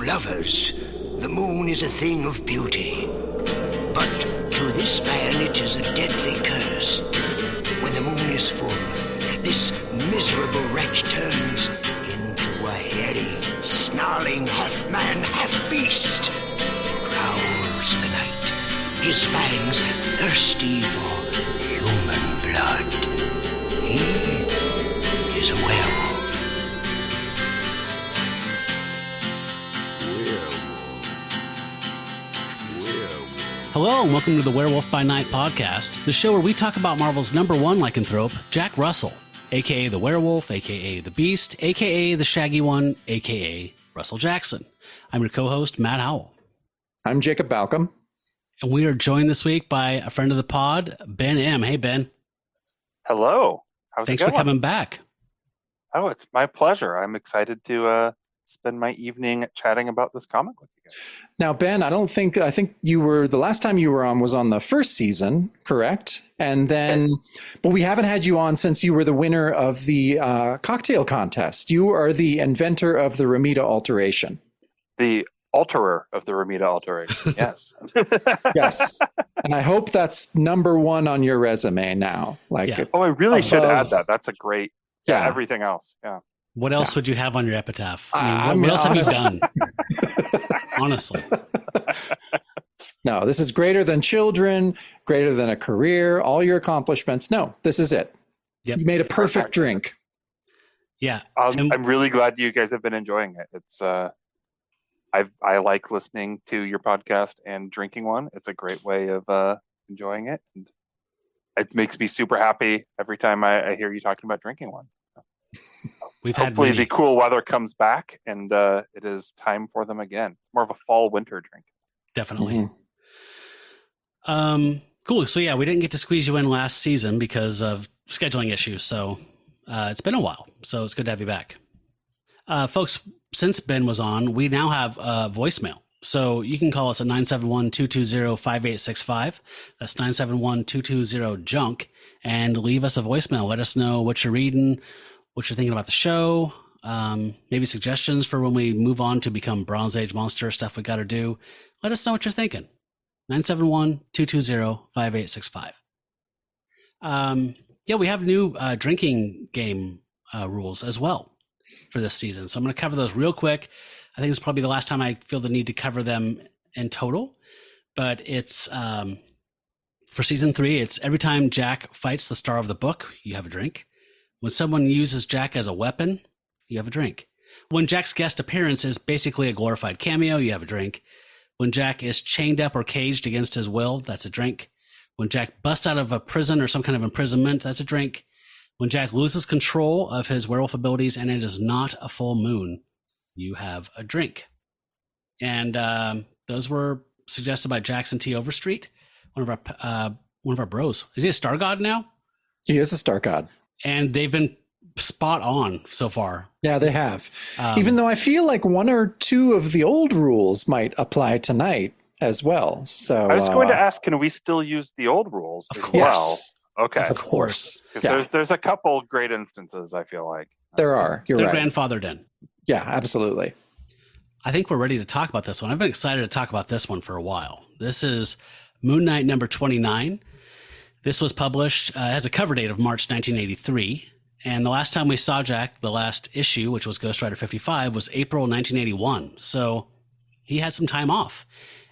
lovers, the moon is a thing of beauty. But to this man it is a deadly curse. When the moon is full, this miserable wretch turns into a hairy, snarling half-man, half-beast. Prowls the night, his fangs thirsty for human blood. He is a werewolf. Hello and welcome to the Werewolf by Night podcast, the show where we talk about Marvel's #1 lycanthrope, Jack Russell, aka the Werewolf, aka the Beast, aka the Shaggy One, aka Russell Jackson. I'm your co-host, Matt Howell. I'm Jacob Balcom. And we are joined this week by a friend of the pod, Ben M. Hey, Ben. Hello. Thanks for coming back. Oh, it's my pleasure. I'm excited to spend my evening chatting about this comic with you guys. Now, Ben, I think you were, the last time you were on was on the first season, correct? And then, but we haven't had you on since you were the winner of the cocktail contest. You are the inventor of the Romita Alteration. The alterer of the Romita Alteration, yes. Yes. And I hope that's #1 on your resume now. Oh, I really should add that. That's a great, everything else. Yeah. What else would you have on your epitaph? What else have you done? Honestly. No, this is greater than children, greater than a career, all your accomplishments. No, this is it. Yep. You made a perfect drink. Yeah. I'm really glad you guys have been enjoying it. It's I like listening to your podcast and drinking one. It's a great way of enjoying it. And it makes me super happy every time I hear you talking about drinking one. Hopefully the cool weather comes back and it is time for them again. More of a fall winter drink. Definitely. Mm-hmm. Cool. So yeah, we didn't get to squeeze you in last season because of scheduling issues. So it's been a while. So it's good to have you back. Folks, since Ben was on, we now have a voicemail. So you can call us at 971-220-5865. That's 971-220-JUNK and leave us a voicemail. Let us know what you're reading, what you're thinking about the show, maybe suggestions for when we move on to become Bronze Age monster stuff we got to do. Let us know what you're thinking. 971-220-5865. We have new drinking game rules as well for this season. So I'm going to cover those real quick. I think it's probably the last time I feel the need to cover them in total, but it's for season 3, it's every time Jack fights the star of the book, you have a drink. When someone uses Jack as a weapon, you have a drink. When Jack's guest appearance is basically a glorified cameo, you have a drink. When Jack is chained up or caged against his will, that's a drink. When Jack busts out of a prison or some kind of imprisonment, that's a drink. When Jack loses control of his werewolf abilities and it is not a full moon, you have a drink. And those were suggested by Jackson T. Overstreet, one of our bros. Is he a star god now? He is a star god. And they've been spot on so far. Yeah, they have. Even though I feel like 1 or 2 of the old rules might apply tonight as well. So I was going to ask, can we still use the old rules as well? Okay. Of course. Because there's a couple great instances, I feel like. There are. You're They're right. grandfathered in. Yeah, absolutely. I think we're ready to talk about this one. I've been excited to talk about this one for a while. This is Moon Knight number 29. This was published, has a cover date of March 1983. And the last time we saw Jack, the last issue, which was Ghost Rider 55, was April 1981. So he had some time off.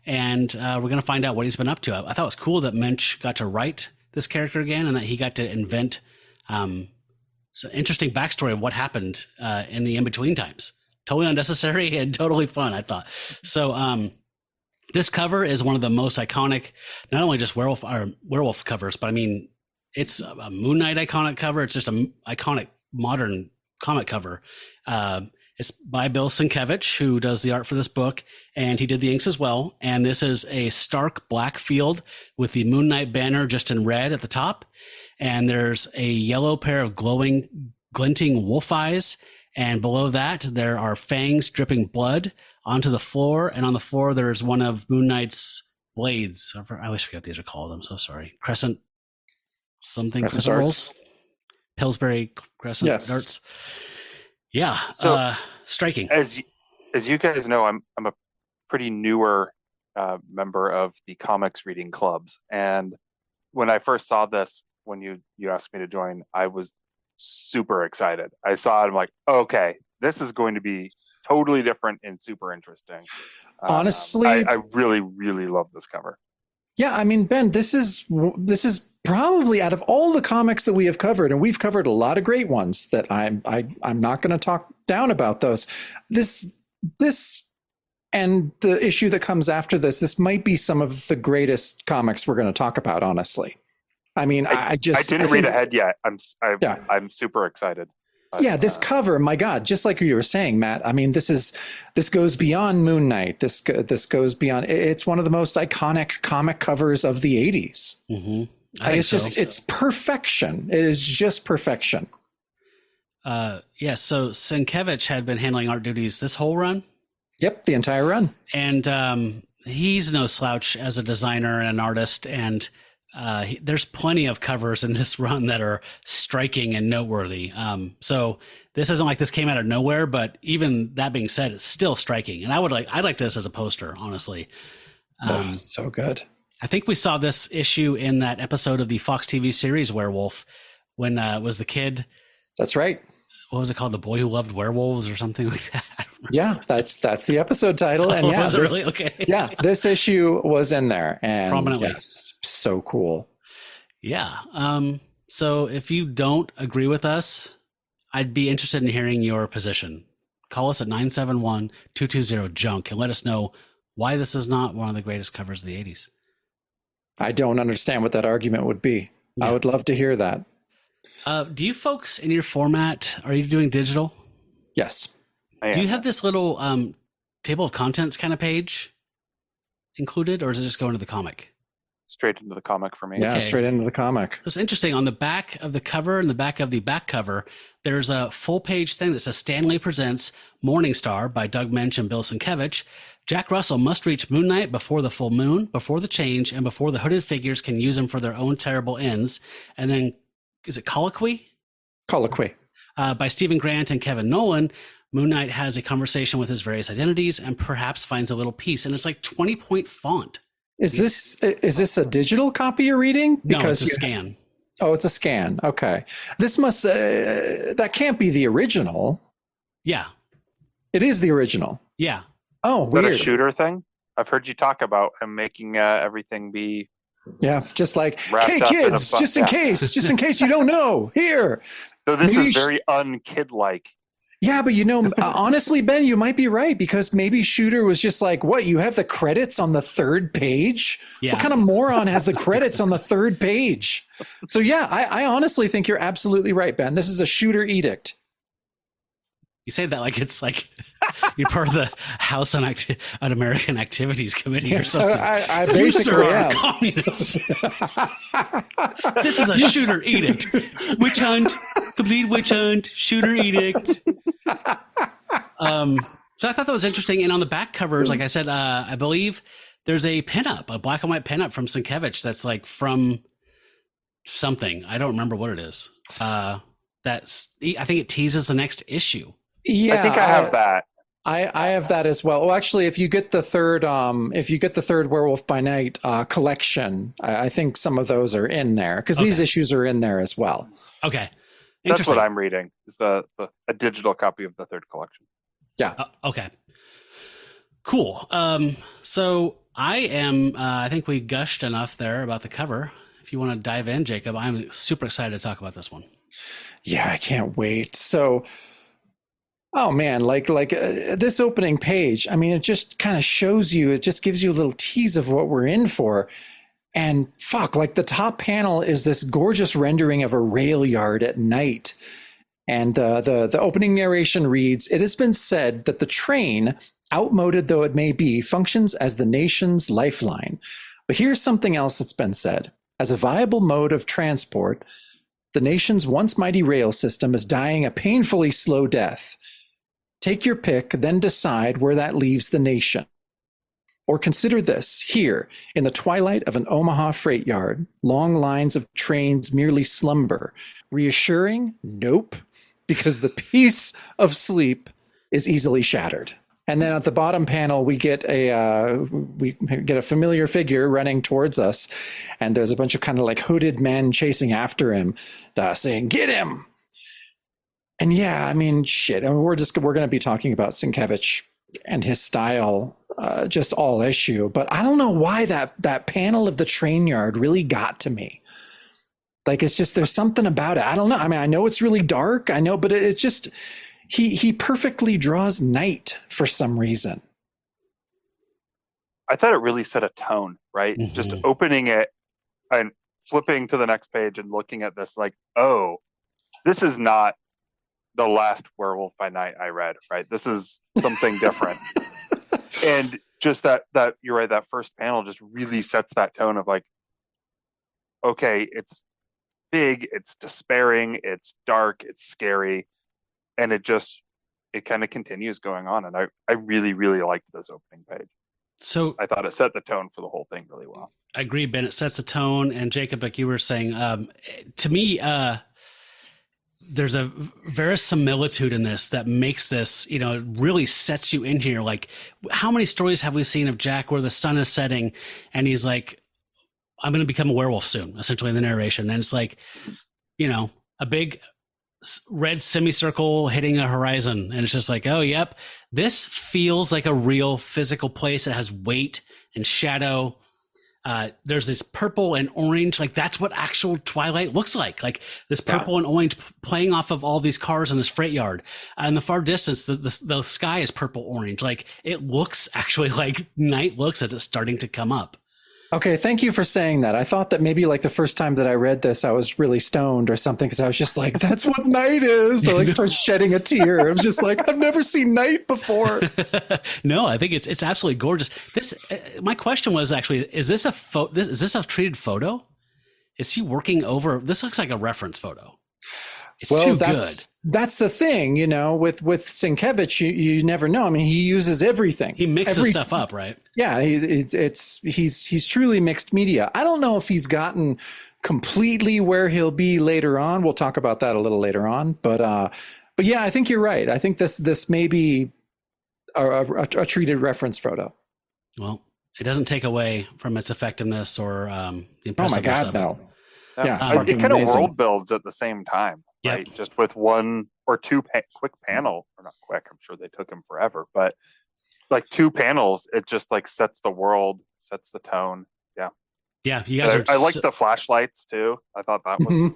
And we're going to find out what he's been up to. I thought it was cool that Moench got to write this character again and that he got to invent some interesting backstory of what happened in the in-between times. Totally unnecessary and totally fun, I thought. So this cover is one of the most iconic, not only just werewolf covers, but I mean, it's a Moon Knight iconic cover. It's just an iconic modern comic cover. It's by Bill Sienkiewicz, who does the art for this book, and he did the inks as well. And this is a stark black field with the Moon Knight banner just in red at the top. And there's a yellow pair of glinting wolf eyes. And below that, there are fangs dripping blood onto the floor. And on the floor, there's one of Moon Knight's blades. I always forget what these are called. I'm so sorry. Crescent rolls. Pillsbury crescent darts. Yeah. So, striking. as you guys know, I'm a pretty newer member of the comics reading clubs, and when I first saw this, when you asked me to join, I was super excited. I saw it, I'm like, okay, this is going to be totally different and super interesting. Honestly, I really, really love this cover. yeah, I mean, Ben, this is probably out of all the comics that we have covered, and we've covered a lot of great ones that I'm not going to talk down about those. This and the issue that comes after this might be some of the greatest comics we're going to talk about, honestly. I mean, I didn't read ahead yet. I'm super excited. But, yeah, this cover, my God, just like you were saying, Matt. I mean, this goes beyond Moon Knight. This goes beyond. It's one of the most iconic comic covers of the '80s. Mm-hmm. It's perfection. It is just perfection. Yeah. So Sienkiewicz had been handling art duties this whole run. Yep, the entire run. And he's no slouch as a designer and an artist, and there's plenty of covers in this run that are striking and noteworthy. So this isn't like this came out of nowhere, but even that being said, it's still striking. And I'd like this as a poster, honestly. So good. I think we saw this issue in that episode of the Fox TV series Werewolf when it was the kid. That's right. What was it called? The Boy Who Loved Werewolves or something like that. Yeah, that's the episode title. And yeah, was it really? Okay. Yeah, this issue was in there, and prominently. Yes, so cool. Yeah. So if you don't agree with us, I'd be interested in hearing your position. Call us at 971-220-JUNK and let us know why this is not one of the greatest covers of the 80s. I don't understand what that argument would be. Yeah. I would love to hear that. Do you folks in your format, are you doing digital? Yes. Do you have this little table of contents kind of page included, or is it just going to the comic? Straight into the comic for me. Yeah, okay. Straight into the comic. So it's interesting. On the back of the cover and the back of the back cover, there's a full page thing that says Stanley presents Morning Star by Doug Moench and Bill Sienkiewicz. Jack Russell must reach Moon Knight before the full moon, before the change, and before the hooded figures can use him for their own terrible ends. And then, is it Colloquy? Colloquy. By Stephen Grant and Kevin Nolan. Moon Knight has a conversation with his various identities and perhaps finds a little piece. And it's like 20-point font. Is this a digital copy you're reading? Because no, it's a scan. Oh, it's a scan. Okay. This must, that can't be the original. Yeah. It is the original. Yeah. Oh, is weird. That a shooter thing? I've heard you talk about him making everything be. Yeah, just like, hey kids, just in case you don't know, here. So this is very unkid-like. Yeah, but honestly, Ben, you might be right, because maybe Shooter was just like, what, you have the credits on the third page? Yeah. What kind of moron has the credits on the third page? So yeah, I honestly think you're absolutely right, Ben. This is a Shooter edict. You say that like it's like you're part of the House on American Activities Committee or something. I basically am. Communist. This is a Shooter edict. Witch hunt, complete witch hunt, Shooter edict. So I thought that was interesting. And on the back covers, like I said, I believe there's a pinup, a black and white pinup from Sienkiewicz that's like from something. I don't remember what it is. I think it teases the next issue. Yeah, I think I have that. I have that as well. Well, actually, if you get the third Werewolf by Night collection, I think some of those are in there because these issues are in there as well. Okay, that's what I'm reading. Is a digital copy of the third collection? Yeah. Okay. Cool. So I am. I think we gushed enough there about the cover. If you want to dive in, Jacob, I'm super excited to talk about this one. Yeah, I can't wait. So. Oh man, like this opening page, I mean, it just kind of shows you, it just gives you a little tease of what we're in for. And fuck, like the top panel is this gorgeous rendering of a rail yard at night. And the opening narration reads, "It has been said that the train, outmoded though it may be, functions as the nation's lifeline. But here's something else that's been said. As a viable mode of transport, the nation's once mighty rail system is dying a painfully slow death. Take your pick, then decide where that leaves the nation. Or consider this, here, in the twilight of an Omaha freight yard, long lines of trains merely slumber. Reassuring? Nope, because the peace of sleep is easily shattered." And then at the bottom panel, we get a familiar figure running towards us, and there's a bunch of kind of like hooded men chasing after him, saying, "Get him!" And yeah, I mean, shit. I mean, we're going to be talking about Sienkiewicz and his style, just all issue. But I don't know why that panel of the train yard really got to me. Like, it's just, there's something about it. I don't know. I mean, I know it's really dark. I know, but it's just, he perfectly draws night for some reason. I thought it really set a tone, right? Mm-hmm. Just opening it and flipping to the next page and looking at this like, oh, this is not the last Werewolf by Night I read, right? This is something different. And just that you're right, that first panel just really sets that tone of like, okay, it's big, it's despairing, it's dark, it's scary, and it kind of continues going on. And I really, really liked this opening page. So I thought it set the tone for the whole thing really well. I agree, Ben. It sets the tone. And Jacob, like you were saying, to me, there's a verisimilitude in this that makes this, it really sets you in here. Like, how many stories have we seen of Jack where the sun is setting and he's like, I'm going to become a werewolf soon, essentially in the narration. And it's like, a big red semicircle hitting a horizon. And it's just like, oh, yep. This feels like a real physical place. It has weight and shadow. There's this purple and orange, like that's what actual Twilight looks like this purple and orange playing off of all these cars in this freight yard. In the far distance, the sky is purple orange. Like, it looks actually like night looks as it's starting to come up. Okay, thank you for saying that. I thought that maybe like the first time that I read this, I was really stoned or something, because I was just like, that's what night is. I started shedding a tear. I was just like, I've never seen night before. No, I think it's absolutely gorgeous. This, my question was actually, is this a treated photo? Is he working over? This looks like a reference photo. It's too good. That's the thing, with Sienkiewicz, you never know. I mean, he uses everything. He mixes stuff up, right? Yeah, he's truly mixed media. I don't know if he's gotten completely where he'll be later on. We'll talk about that a little later on. But yeah, I think you're right. I think this may be a treated reference photo. Well, it doesn't take away from its effectiveness or the Oh impressiveness my God, no. Yeah, it kind of world builds at the same time, right? Yep. Just with one or two quick panel, or not quick, I'm sure they took him forever, but like 2 panels, it just like sets the world, sets the tone. Yeah, you guys I like the flashlights too. I thought that was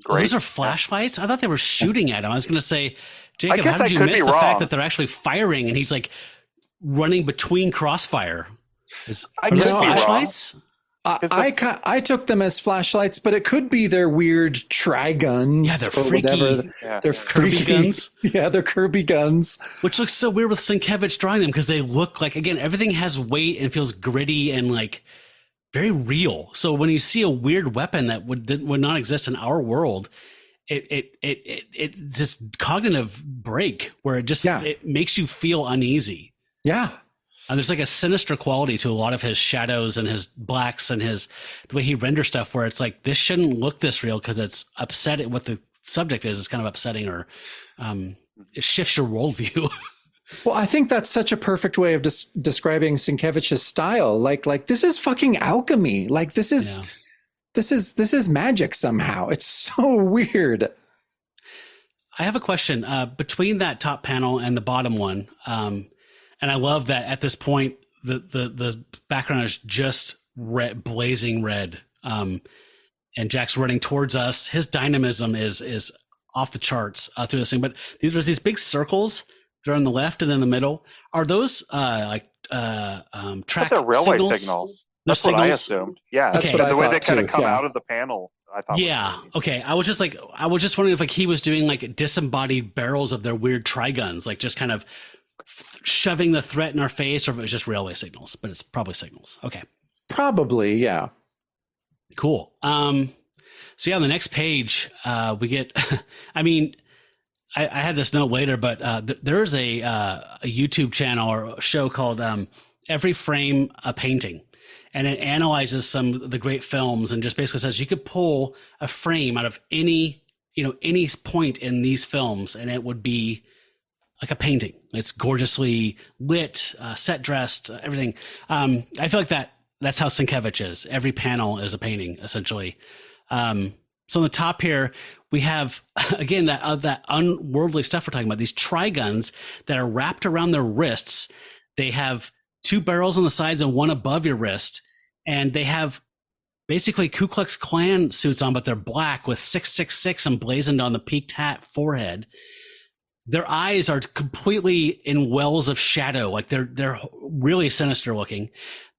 great. Those are flashlights? I thought they were shooting at him. I was going to say, Jacob, how did you miss the fact that they're actually firing and he's like running between crossfire? Are those flashlights? I took them as flashlights, but it could be their weird tri-guns. Yeah, they're freaky. They're freaky guns. Yeah, they're Kirby guns. Which looks so weird with Sienkiewicz drawing them, because they look like, again, everything has weight and feels gritty and like very real. So when you see a weird weapon that would not exist in our world, it just cognitive break where it just it makes you feel uneasy. Yeah. And there's like a sinister quality to a lot of his shadows and his blacks and the way he renders stuff, where it's like, this shouldn't look this real because it's upsetting. What the subject is kind of upsetting, or it shifts your worldview. Well, I think that's such a perfect way of describing Sienkiewicz's style. Like this is fucking alchemy. Like this is magic somehow. It's so weird. I have a question between that top panel and the bottom one. And I love that at this point, the background is just red, blazing red. And Jack's running towards us. His dynamism is off the charts through this thing. But there's these big circles. They're on the left and in the middle. Are those track railway signals? That's signals? What I assumed. Yeah, that's what I thought. The way they kind of too. come out of the panel. I thought. Yeah. Okay. I was just wondering if like he was doing like disembodied barrels of their weird tri-guns, like just kind of shoving the threat in our face, or if it was just railway signals. But it's probably signals. Okay. Probably, yeah. Cool. So yeah, on the next page, we get. I mean, I had this note later, but there's a YouTube channel or a show called Every Frame a Painting. And it analyzes some of the great films and just basically says you could pull a frame out of any point in these films and it would be a painting. It's gorgeously lit, set dressed, everything. I feel like that's how Sienkiewicz is. Every panel is a painting, essentially. So on the top here, we have, again, that unworldly stuff we're talking about, these triguns that are wrapped around their wrists. They have 2 barrels on the sides and 1 above your wrist. And they have basically Ku Klux Klan suits on, but they're black with 666 emblazoned on the peaked hat forehead. Their eyes are completely in wells of shadow. Like they're really sinister looking.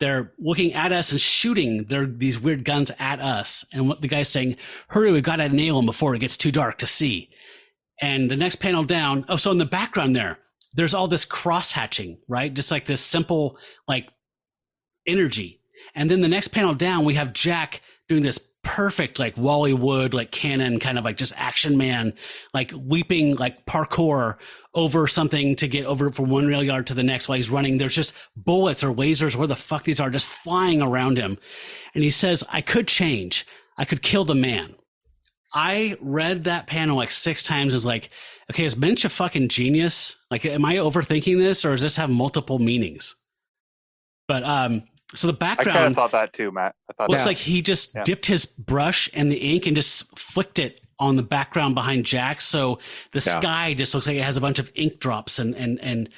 They're looking at us and shooting these weird guns at us. And what the guy's saying, hurry, we've got to nail him before it gets too dark to see. And the next panel down. Oh, so in the background there's all this cross hatching, right? Just like this simple, like energy. And then the next panel down, we have Jack doing this perfect, like Wally Wood, like cannon, kind of like just action man, like leaping, like parkour over something to get over from 1 rail yard to the next while he's running. There's just bullets or lasers, where the fuck these are, just flying around him. And he says, I could change. I could kill the man. I read that panel like 6 times. I was like, okay, is Moench a fucking genius? Like, am I overthinking this, or does this have multiple meanings? But, so the background, I kind of thought that too, Matt. I thought looks like he just dipped his brush in the ink and just flicked it on the background behind Jack. So the sky just looks like it has a bunch of ink drops, and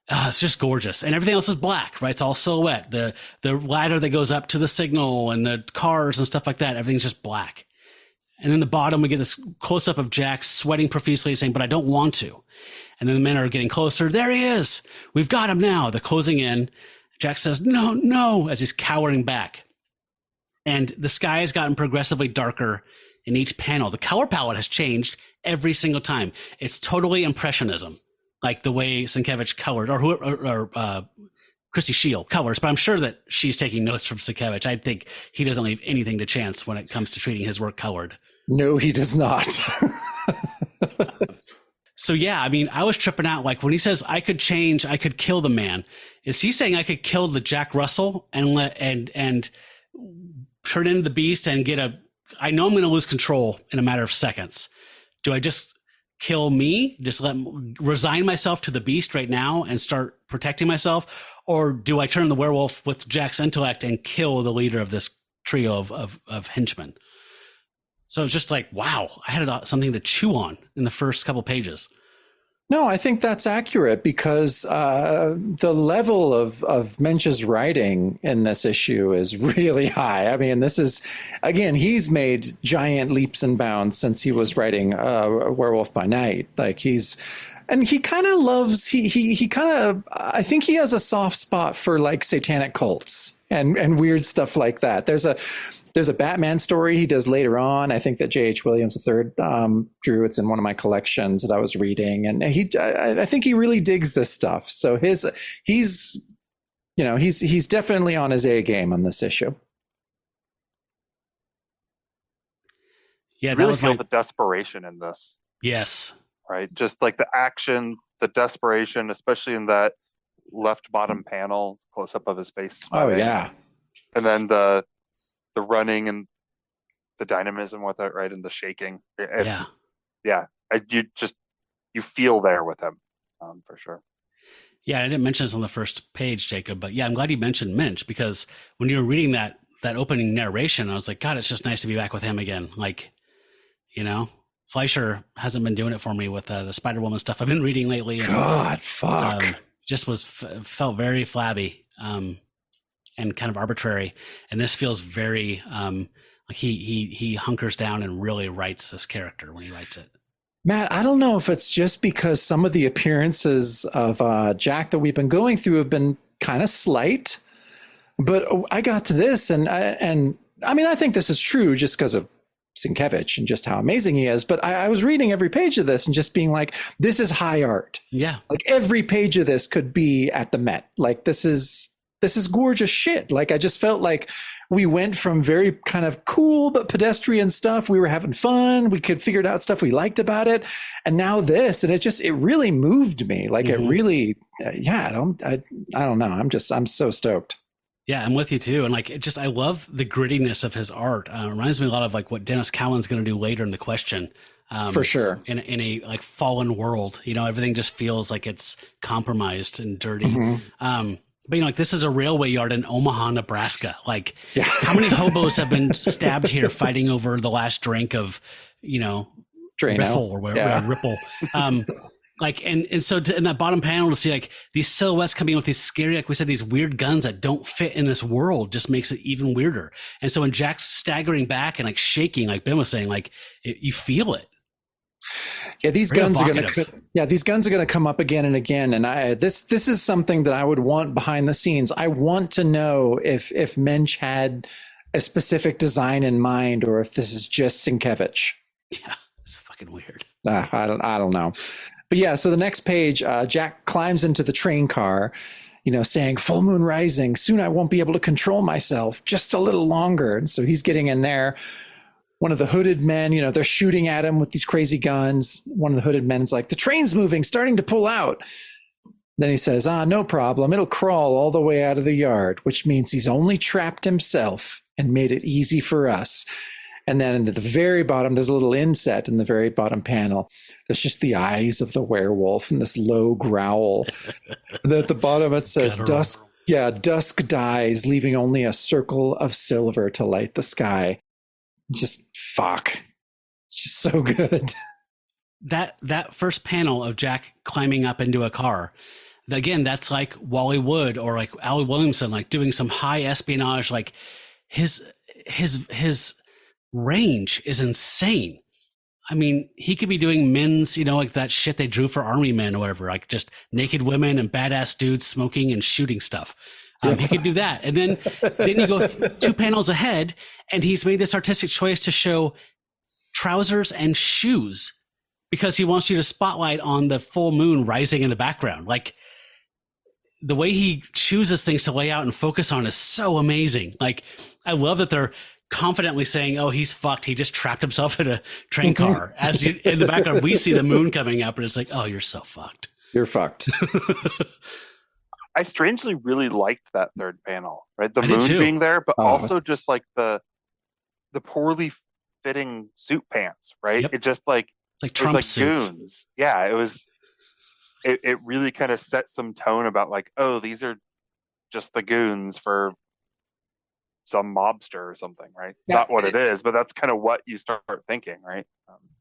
it's just gorgeous. And everything else is black, right? It's all silhouette. The ladder that goes up to the signal and the cars and stuff like that, everything's just black. And then the bottom, we get this close up of Jack sweating profusely, saying, but I don't want to. And then the men are getting closer. There he is. We've got him now. They're closing in. Jack says, no, no, as he's cowering back. And the sky has gotten progressively darker in each panel. The color palette has changed every single time. It's totally impressionism, like the way Sienkiewicz colored, or Christy Shield colors. But I'm sure that she's taking notes from Sienkiewicz. I think he doesn't leave anything to chance when it comes to treating his work colored. No, he does not. So yeah, I mean, I was tripping out. Like when he says, I could change, I could kill the man. Is he saying I could kill the Jack Russell and turn into the beast and I know I'm going to lose control in a matter of seconds. Do I just kill me? Just resign myself to the beast right now and start protecting myself? Or do I turn the werewolf with Jack's intellect and kill the leader of this trio of henchmen? So it's just like, wow, I had something to chew on in the first couple pages. No, I think that's accurate, because the level of Moench's writing in this issue is really high. I mean, this is, again, he's made giant leaps and bounds since he was writing Werewolf by Night. Like he kind of loves, I think he has a soft spot for like satanic cults and weird stuff like that. There's a Batman story he does later on. I think that J.H. Williams III drew. It's in one of my collections that I was reading, and I think he really digs this stuff. So he's definitely on his A game on this issue. Yeah, that was the desperation in this. Yes, right. Just like the action, the desperation, especially in that left bottom panel, close up of his face. Smiling. Oh yeah, and then the running and the dynamism with it, right, and the shaking. You feel there with him, for sure. Yeah, I didn't mention this on the first page, Jacob, but yeah, I'm glad you mentioned Moench, because when you were reading that opening narration, I was like, God, it's just nice to be back with him again. Like, you know, Fleischer hasn't been doing it for me with the Spider-Woman stuff I've been reading lately. And, God, fuck. Just felt very flabby. And kind of arbitrary, and this feels very like he hunkers down and really writes this character when he writes it. Matt, I don't know if it's just because some of the appearances of Jack that we've been going through have been kind of slight, but I got to this, and I mean, I think this is true just because of Sienkiewicz and just how amazing he is. But I was reading every page of this and just being like, this is high art. Yeah, like every page of this could be at the Met. Like this is gorgeous shit. Like I just felt like we went from very kind of cool but pedestrian stuff. We were having fun. We could figure out stuff we liked about it, and now this, and it really moved me. Like it really, I don't know. I'm so stoked. Yeah, I'm with you too. And like, I love the grittiness of his art. Reminds me a lot of like what Dennis Cowan's going to do later in The Question. For sure. In a like fallen world, everything just feels like it's compromised and dirty. Mm-hmm. But like, this is a railway yard in Omaha, Nebraska. Like, how many hobos have been stabbed here fighting over the last drink of, Drano. Riffle or whatever, Ripple. Like, and so in that bottom panel to see like these silhouettes coming in with these scary, like we said, these weird guns that don't fit in this world just makes it even weirder. And so when Jack's staggering back and like shaking, like Ben was saying, like you feel it. Yeah, these Very guns evocative. these guns are going to come up again and again. And this is something that I would want behind the scenes. I want to know if Moench had a specific design in mind, or if this is just Sienkiewicz. Yeah, it's fucking weird. I don't know. But yeah, so the next page, Jack climbs into the train car, saying, "Full moon rising. Soon I won't be able to control myself. Just a little longer." And so he's getting in there. One of the hooded men, they're shooting at him with these crazy guns. One of the hooded men's like, "The train's moving, starting to pull out." Then he says, "No problem. It'll crawl all the way out of the yard," which means he's only trapped himself and made it easy for us. And then at the very bottom, there's a little inset in the very bottom panel. There's just the eyes of the werewolf and this low growl. And then at the bottom, it says, "Dusk dies, leaving only a circle of silver to light the sky." Just fuck. It's just so good. That first panel of Jack climbing up into a car, again, that's like Wally Wood or like Allie Williamson, like doing some high espionage. Like his range is insane. I mean, he could be doing men's, like that shit they drew for army men or whatever, like just naked women and badass dudes smoking and shooting stuff. He could do that. And then you go two panels ahead and he's made this artistic choice to show trousers and shoes because he wants you to spotlight on the full moon rising in the background. Like the way he chooses things to lay out and focus on is so amazing. Like I love that they're confidently saying, "Oh, he's fucked. He just trapped himself in a train car." As in the background, we see the moon coming up and it's like, "Oh, you're so fucked. You're fucked." I strangely really liked that third panel, right? The I did moon too. being there, but also it's- just like the poorly fitting suit pants, right? Yep. It just like It's like it was Trump like suits." goons. Yeah, it was. It really kind of set some tone about like, oh, these are just the goons for some mobster or something, right? It's not what it is, but that's kind of what you start thinking, right?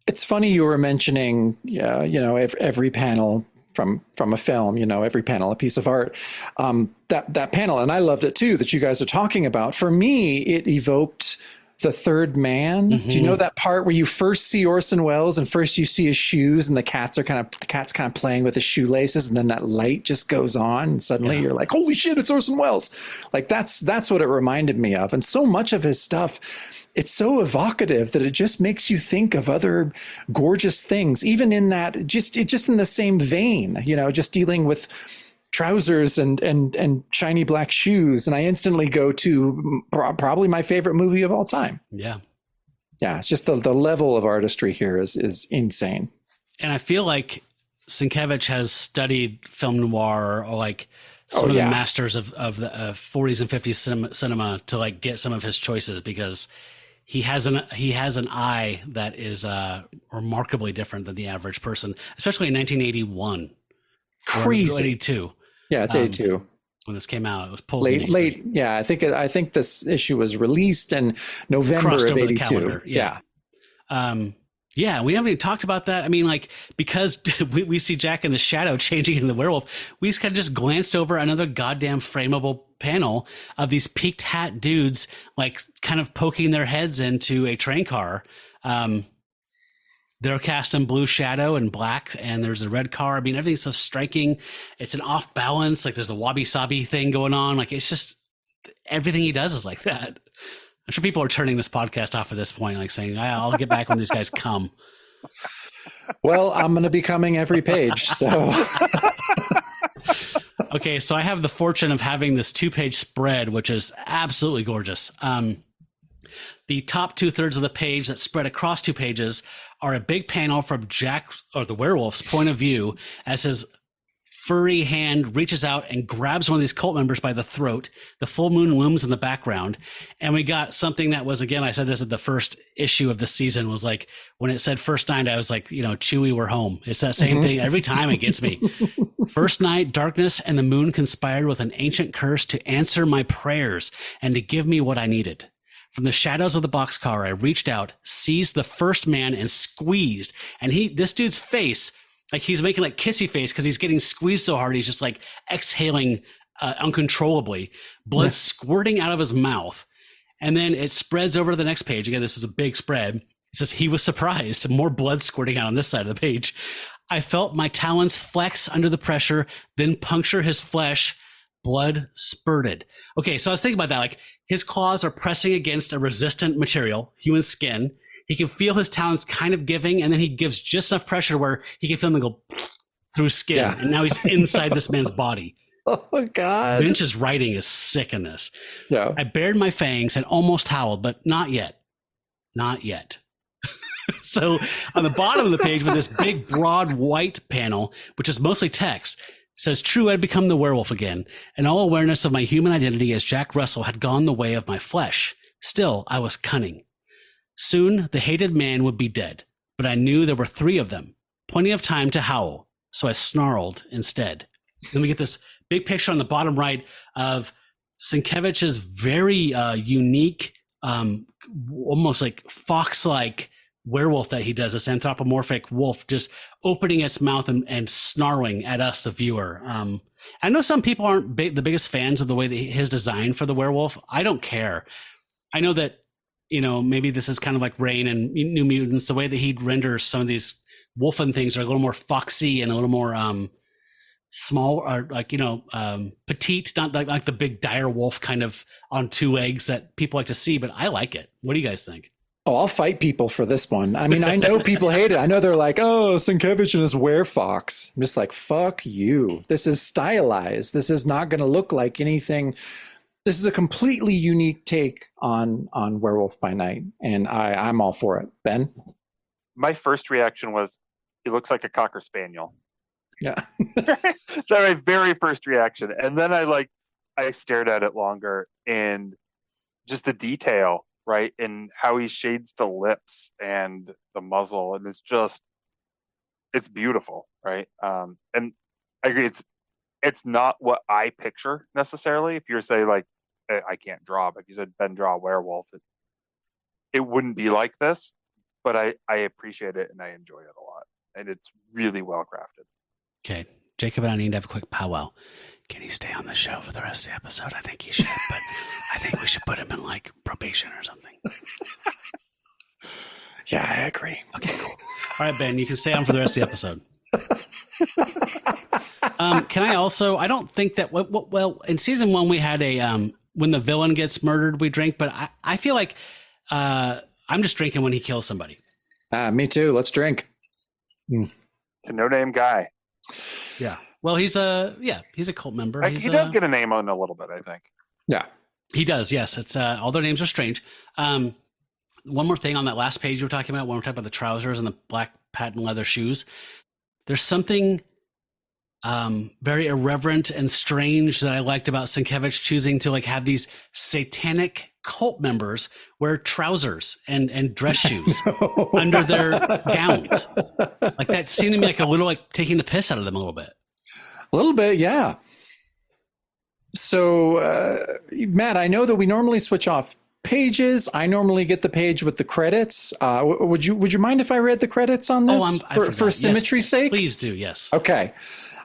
It's funny you were mentioning, every panel from a film, every panel a piece of art. That panel, and I loved it too, that you guys are talking about. For me, it evoked The Third Man. Mm-hmm. Do you know that part where you first see Orson Welles and first you see his shoes and the cat's kind of playing with his shoelaces, and then that light just goes on and suddenly you're like, holy shit, it's Orson Welles. Like that's what it reminded me of. And so much of his stuff, it's so evocative that it just makes you think of other gorgeous things, even in that just in the same vein, just dealing with trousers and shiny black shoes, and I instantly go to probably my favorite movie of all time. Yeah. It's just the level of artistry here is insane. And I feel like Sienkiewicz has studied film noir or like some of the masters of the 40s and 50s cinema to like get some of his choices, because he has an eye that is remarkably different than the average person, especially in 1981. Crazy. 82. Yeah, it's 82. When this came out, it was pulled late. Yeah, I think this issue was released in November crossed of over the 82. calendar. Yeah. Yeah, we haven't even talked about that. I mean, like, because we see Jack in the shadow changing into the werewolf, we just kind of just glanced over another goddamn frameable panel of these peaked hat dudes, like, kind of poking their heads into a train car. They're cast in blue shadow and black, and there's a red car. I mean, everything's so striking. It's an off balance. Like, there's a wabi-sabi thing going on. Like, it's just everything he does is like that. I'm sure people are turning this podcast off at this point, like saying, I'll get back when these guys come. Well, I'm going to be coming every page. So, okay. So I have the fortune of having this 2-page spread, which is absolutely gorgeous. The top 2/3 of the page that spread across 2 pages are a big panel from Jack or the werewolf's point of view as his furry hand reaches out and grabs one of these cult members by the throat. The full moon looms in the background. And we got something that was, again, I said this at the first issue of the season, was like, when it said first night, I was like, Chewie, we're home. It's that same thing. Every time it gets me. First night, darkness and the moon conspired with an ancient curse to answer my prayers and to give me what I needed. From the shadows of the boxcar, I reached out, seized the first man, and squeezed. And this dude's face, like he's making like kissy face because he's getting squeezed so hard. He's just like exhaling uncontrollably, blood squirting out of his mouth. And then it spreads over to the next page. Again, this is a big spread. It says, he was surprised. More blood squirting out on this side of the page. I felt my talons flex under the pressure, then puncture his flesh. Blood spurted. Okay, so I was thinking about that. Like, his claws are pressing against a resistant material, human skin. He can feel his talons kind of giving, and then he gives just enough pressure where he can feel them go through skin. Yeah. And now he's inside this man's body. Oh, my God. Lynch's writing is sick in this. Yeah. I bared my fangs and almost howled, but not yet. Not yet. So on the bottom of the page with this big, broad white panel, which is mostly text, says, true, I'd become the werewolf again, and all awareness of my human identity as Jack Russell had gone the way of my flesh. Still, I was cunning. Soon, the hated man would be dead, but I knew there were 3 of them, plenty of time to howl, so I snarled instead. Then we get this big picture on the bottom right of Sienkiewicz's very unique, almost like fox-like werewolf that he does, this anthropomorphic wolf just opening its mouth and snarling at us, the viewer. I know some people aren't the biggest fans of the way that his design for the werewolf. I don't care. I know that, maybe this is kind of like Rain and New Mutants, the way that he renders some of these wolfen things are a little more foxy and a little more small, or like, petite, not like the big dire wolf kind of on 2 legs that people like to see, but I like it. What do you guys think? Oh, I'll fight people for this one. I mean, I know people hate it. I know they're like, oh, Sienkiewicz and his werefox. I'm just like, fuck you. This is stylized. This is not going to look like anything. This is a completely unique take on Werewolf by Night, and I'm all for it. Ben? My first reaction was, he looks like a Cocker Spaniel. Yeah. That's my very first reaction. And then I stared at it longer, and just the detail, right, and how he shades the lips and the muzzle, and it's beautiful, right? And I agree, it's not what I picture necessarily. If you're say like, I can't draw, but if you said Ben, draw a werewolf, it wouldn't be like this, but I appreciate it and I enjoy it a lot, and it's really well crafted. Okay, Jacob and I need to have a quick powwow. Can he stay on the show for the rest of the episode? I think he should, but I think we should put him in like probation or something. Yeah, I agree. Okay, cool. All right, Ben, you can stay on for the rest of the episode. Can I also, I don't think that, well, in season 1, we had a, when the villain gets murdered, we drink, but I feel like I'm just drinking when he kills somebody. Me too. Let's drink. A no-name guy. Yeah. Well, he's a cult member. He does get a name on a little bit, I think. Yeah. He does, yes. It's all their names are strange. One more thing on that last page you were talking about, when we're talking about the trousers and the black patent leather shoes. There's something very irreverent and strange that I liked about Sienkiewicz choosing to like have these satanic cult members wear trousers and dress shoes under their gowns. Like that seemed to me like a little like taking the piss out of them a little bit. A little bit, yeah. So, Matt, I know that we normally switch off pages. I normally get the page with the credits. Would you mind if I read the credits on this for symmetry's sake? Please do, yes. Okay.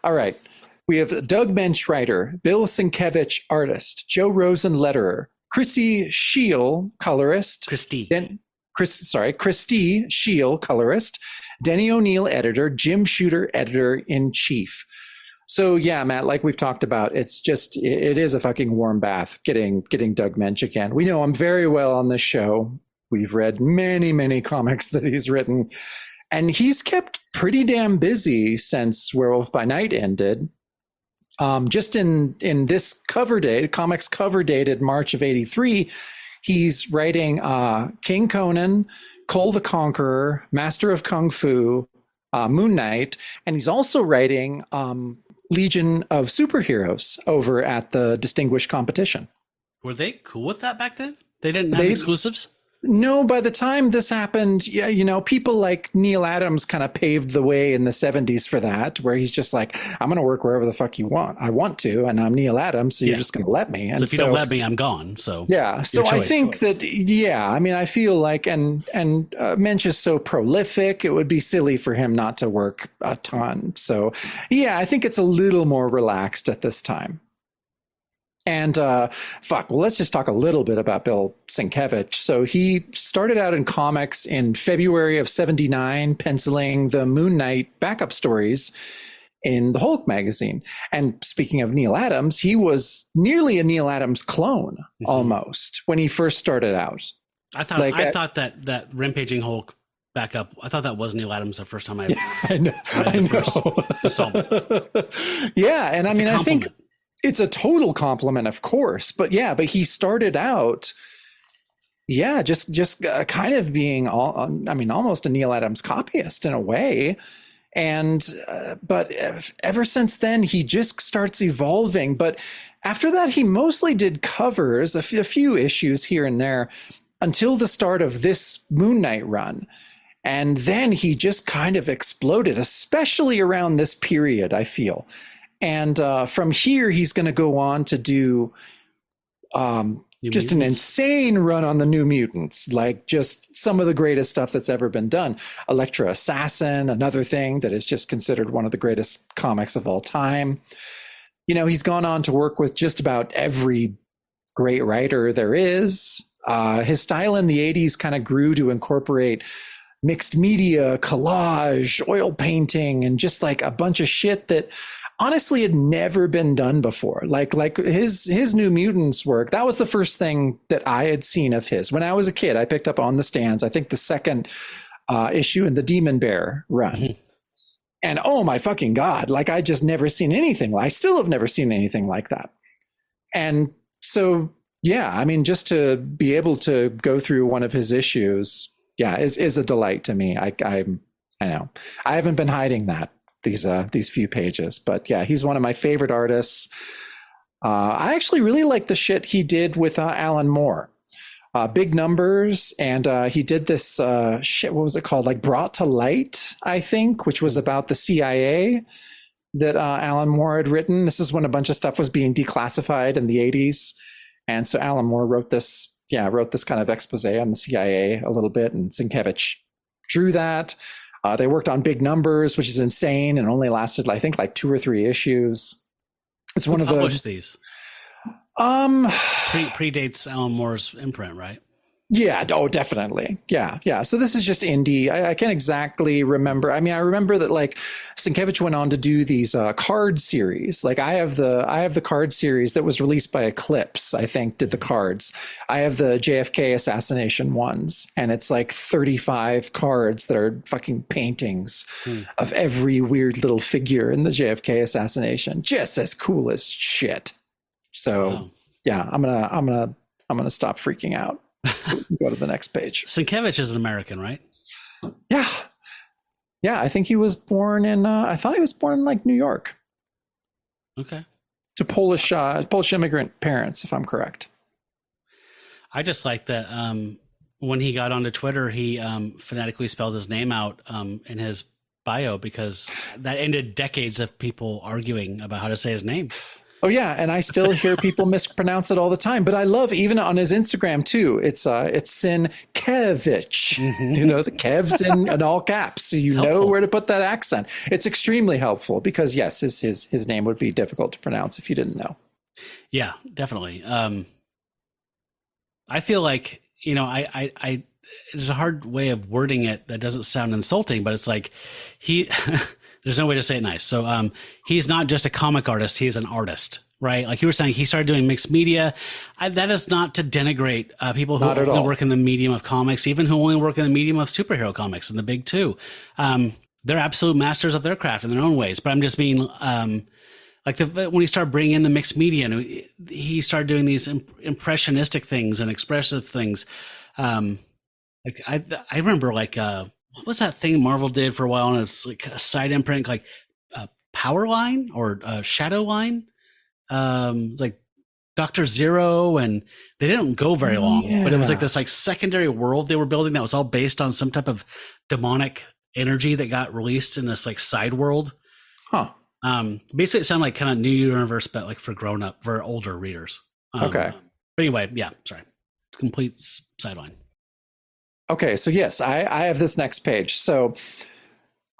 All right. We have Doug Moench, writer, Bill Sienkiewicz, artist, Joe Rosen, letterer, Chrissy Scheel, colorist. Christy Scheel, colorist, Denny O'Neill, editor, Jim Shooter, editor-in-chief. So yeah, Matt, like we've talked about, it is a fucking warm bath getting Doug Moench again. We know him very well on this show. We've read many, many comics that he's written, and he's kept pretty damn busy since Werewolf by Night ended. Just in this cover date, comics cover dated March of '83, he's writing King Conan, Cole the Conqueror, Master of Kung Fu, Moon Knight, and he's also writing legion of superheroes over at the distinguished competition. Were they cool with that back then? They didn't have exclusives? No, by the time this happened, yeah, you know, people like Neil Adams kind of paved the way in the 70s for that, where he's just like, I'm going to work wherever the fuck you want. I want to, and I'm Neil Adams, so you're just going to let me. And so if you don't let me, I'm gone. So yeah, so I think that, yeah, I mean, I feel like, and Moench is so prolific, it would be silly for him not to work a ton. So yeah, I think it's a little more relaxed at this time. And well, let's just talk a little bit about Bill Sienkiewicz. So he started out in comics in February of '79, penciling the Moon Knight backup stories in the Hulk magazine. And speaking of Neil Adams, he was nearly a Neil Adams clone almost when he first started out. I thought that Rampaging Hulk backup, I thought that was Neil Adams the first time I know. Yeah, and I mean, I think it's a total compliment, of course, but he started out, just kind of being almost a Neil Adams copyist in a way. And, but ever since then, he just starts evolving. But after that, he mostly did covers, a few issues here and there until the start of this Moon Knight run. And then he just kind of exploded, especially around this period, I feel. And from here, he's going to go on to do just an insane run on the New Mutants, like just some of the greatest stuff that's ever been done. Elektra Assassin, another thing that is just considered one of the greatest comics of all time. You know, he's gone on to work with just about every great writer there is. His style in the 80s kind of grew to incorporate mixed media, collage, oil painting, and just like a bunch of shit that honestly had never been done before. Like his New Mutants work, that was the first thing that I had seen of his. When I was a kid, I picked up On the Stands, I think the second issue in the Demon Bear run. And oh my fucking God, like I just never seen anything. I still have never seen anything like that. And so, yeah, I mean, just to be able to go through one of his issues, is a delight to me. I know I haven't been hiding that these few pages, but yeah, he's one of my favorite artists. I actually really like the shit he did with Alan Moore, Big Numbers, and he did this what was it called? Like Brought to Light, I think, which was about the CIA that Alan Moore had written. This is when a bunch of stuff was being declassified in the 80s, and so Alan Moore wrote this kind of expose on the CIA a little bit, and Sienkiewicz drew that. They worked on Big Numbers, which is insane, and only lasted, I think, like 2 or 3 issues. It's one of the published these. Predates Alan Moore's imprint, right? Yeah, oh, definitely. Yeah. So this is just indie. I can't exactly remember. I mean, I remember that like Sienkiewicz went on to do these card series. Like I have the card series that was released by Eclipse, I think, did the cards. I have the JFK assassination ones, and it's like 35 cards that are fucking paintings of every weird little figure in the JFK assassination. Just as cool as shit. So yeah, I'm gonna stop freaking out. So we can go to the next page. Sienkiewicz is an American, right? Yeah. I think he was born in. I thought he was born in like New York. Okay. To Polish immigrant parents, if I'm correct. I just like that when he got onto Twitter, he phonetically spelled his name out in his bio, because that ended decades of people arguing about how to say his name. Oh yeah, and I still hear people mispronounce it all the time. But I love, even on his Instagram too, it's Sienkiewicz. You know, the Kev's in all caps, so you know where to put that accent. It's extremely helpful, because yes, his name would be difficult to pronounce if you didn't know. Yeah, definitely. I feel like, you know, I there's a hard way of wording it that doesn't sound insulting, but it's like there's no way to say it nice. So he's not just a comic artist, he's an artist, right? Like you were saying, he started doing mixed media. That is not to denigrate people who only work in the medium of comics, even who only work in the medium of superhero comics and the big two. They're absolute masters of their craft in their own ways. But I'm just being like when he started bringing in the mixed media, and he started doing these impressionistic things and expressive things. Like I remember like what was that thing Marvel did for a while, and it's like a side imprint, like power line or shadow line. It's like Dr. Zero, and they didn't go very long, but it was like this like secondary world they were building that was all based on some type of demonic energy that got released in this like side world. Huh. Basically it sounded like kind of New Universe, but like for older readers. Okay. But anyway, yeah, sorry. Complete sideline. Okay, so yes, I have this next page. So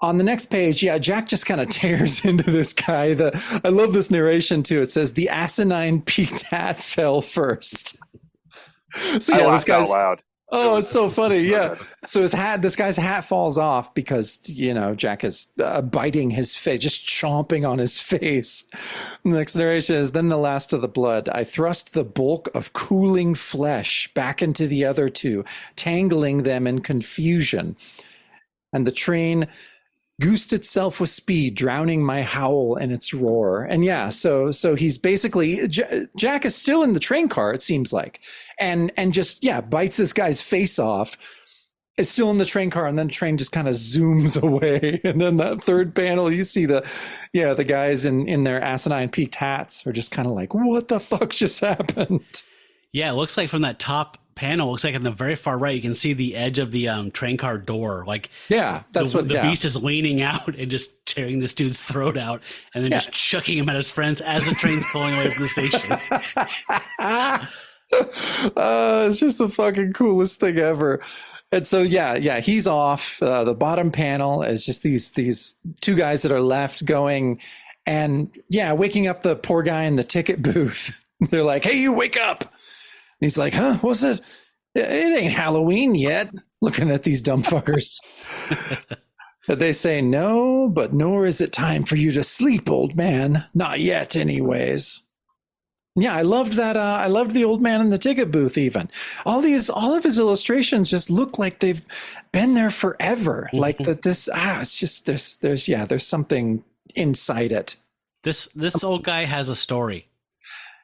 on the next page, Jack just kind of tears into this guy. I love this narration too. It says the asinine peaked hat fell first. So I laughed out loud. Oh, it's so funny. Yeah. So this guy's hat falls off because, Jack is biting his face, just chomping on his face. The next narration is, then the last of the blood. I thrust the bulk of cooling flesh back into the other two, tangling them in confusion. And the train goosed itself with speed, drowning my howl in its roar. And so he's basically, Jack is still in the train car, it seems like, and just bites this guy's face off, is still in the train car, and then the train just kind of zooms away. And then that third panel, you see the guys in their asinine peaked hats are just kind of like, what the fuck just happened? Yeah, it looks like from that top panel, looks like in the very far right, you can see the edge of the train car door. Like, that's the beast is leaning out and just tearing this dude's throat out, and then just chucking him at his friends as the train's pulling away from the station. It's just the fucking coolest thing ever. And so he's off. The bottom panel is just these two guys that are left going, and waking up the poor guy in the ticket booth. They're like, "Hey, you wake up!" And he's like, "Huh? What's it? It ain't Halloween yet." Looking at these dumb fuckers. But they say, "No, but nor is it time for you to sleep, old man. Not yet, anyways." Yeah, I loved that. I loved the old man in the ticket booth. Even all of his illustrations just look like they've been there forever. Like that. It's just there's something inside it. This old guy has a story.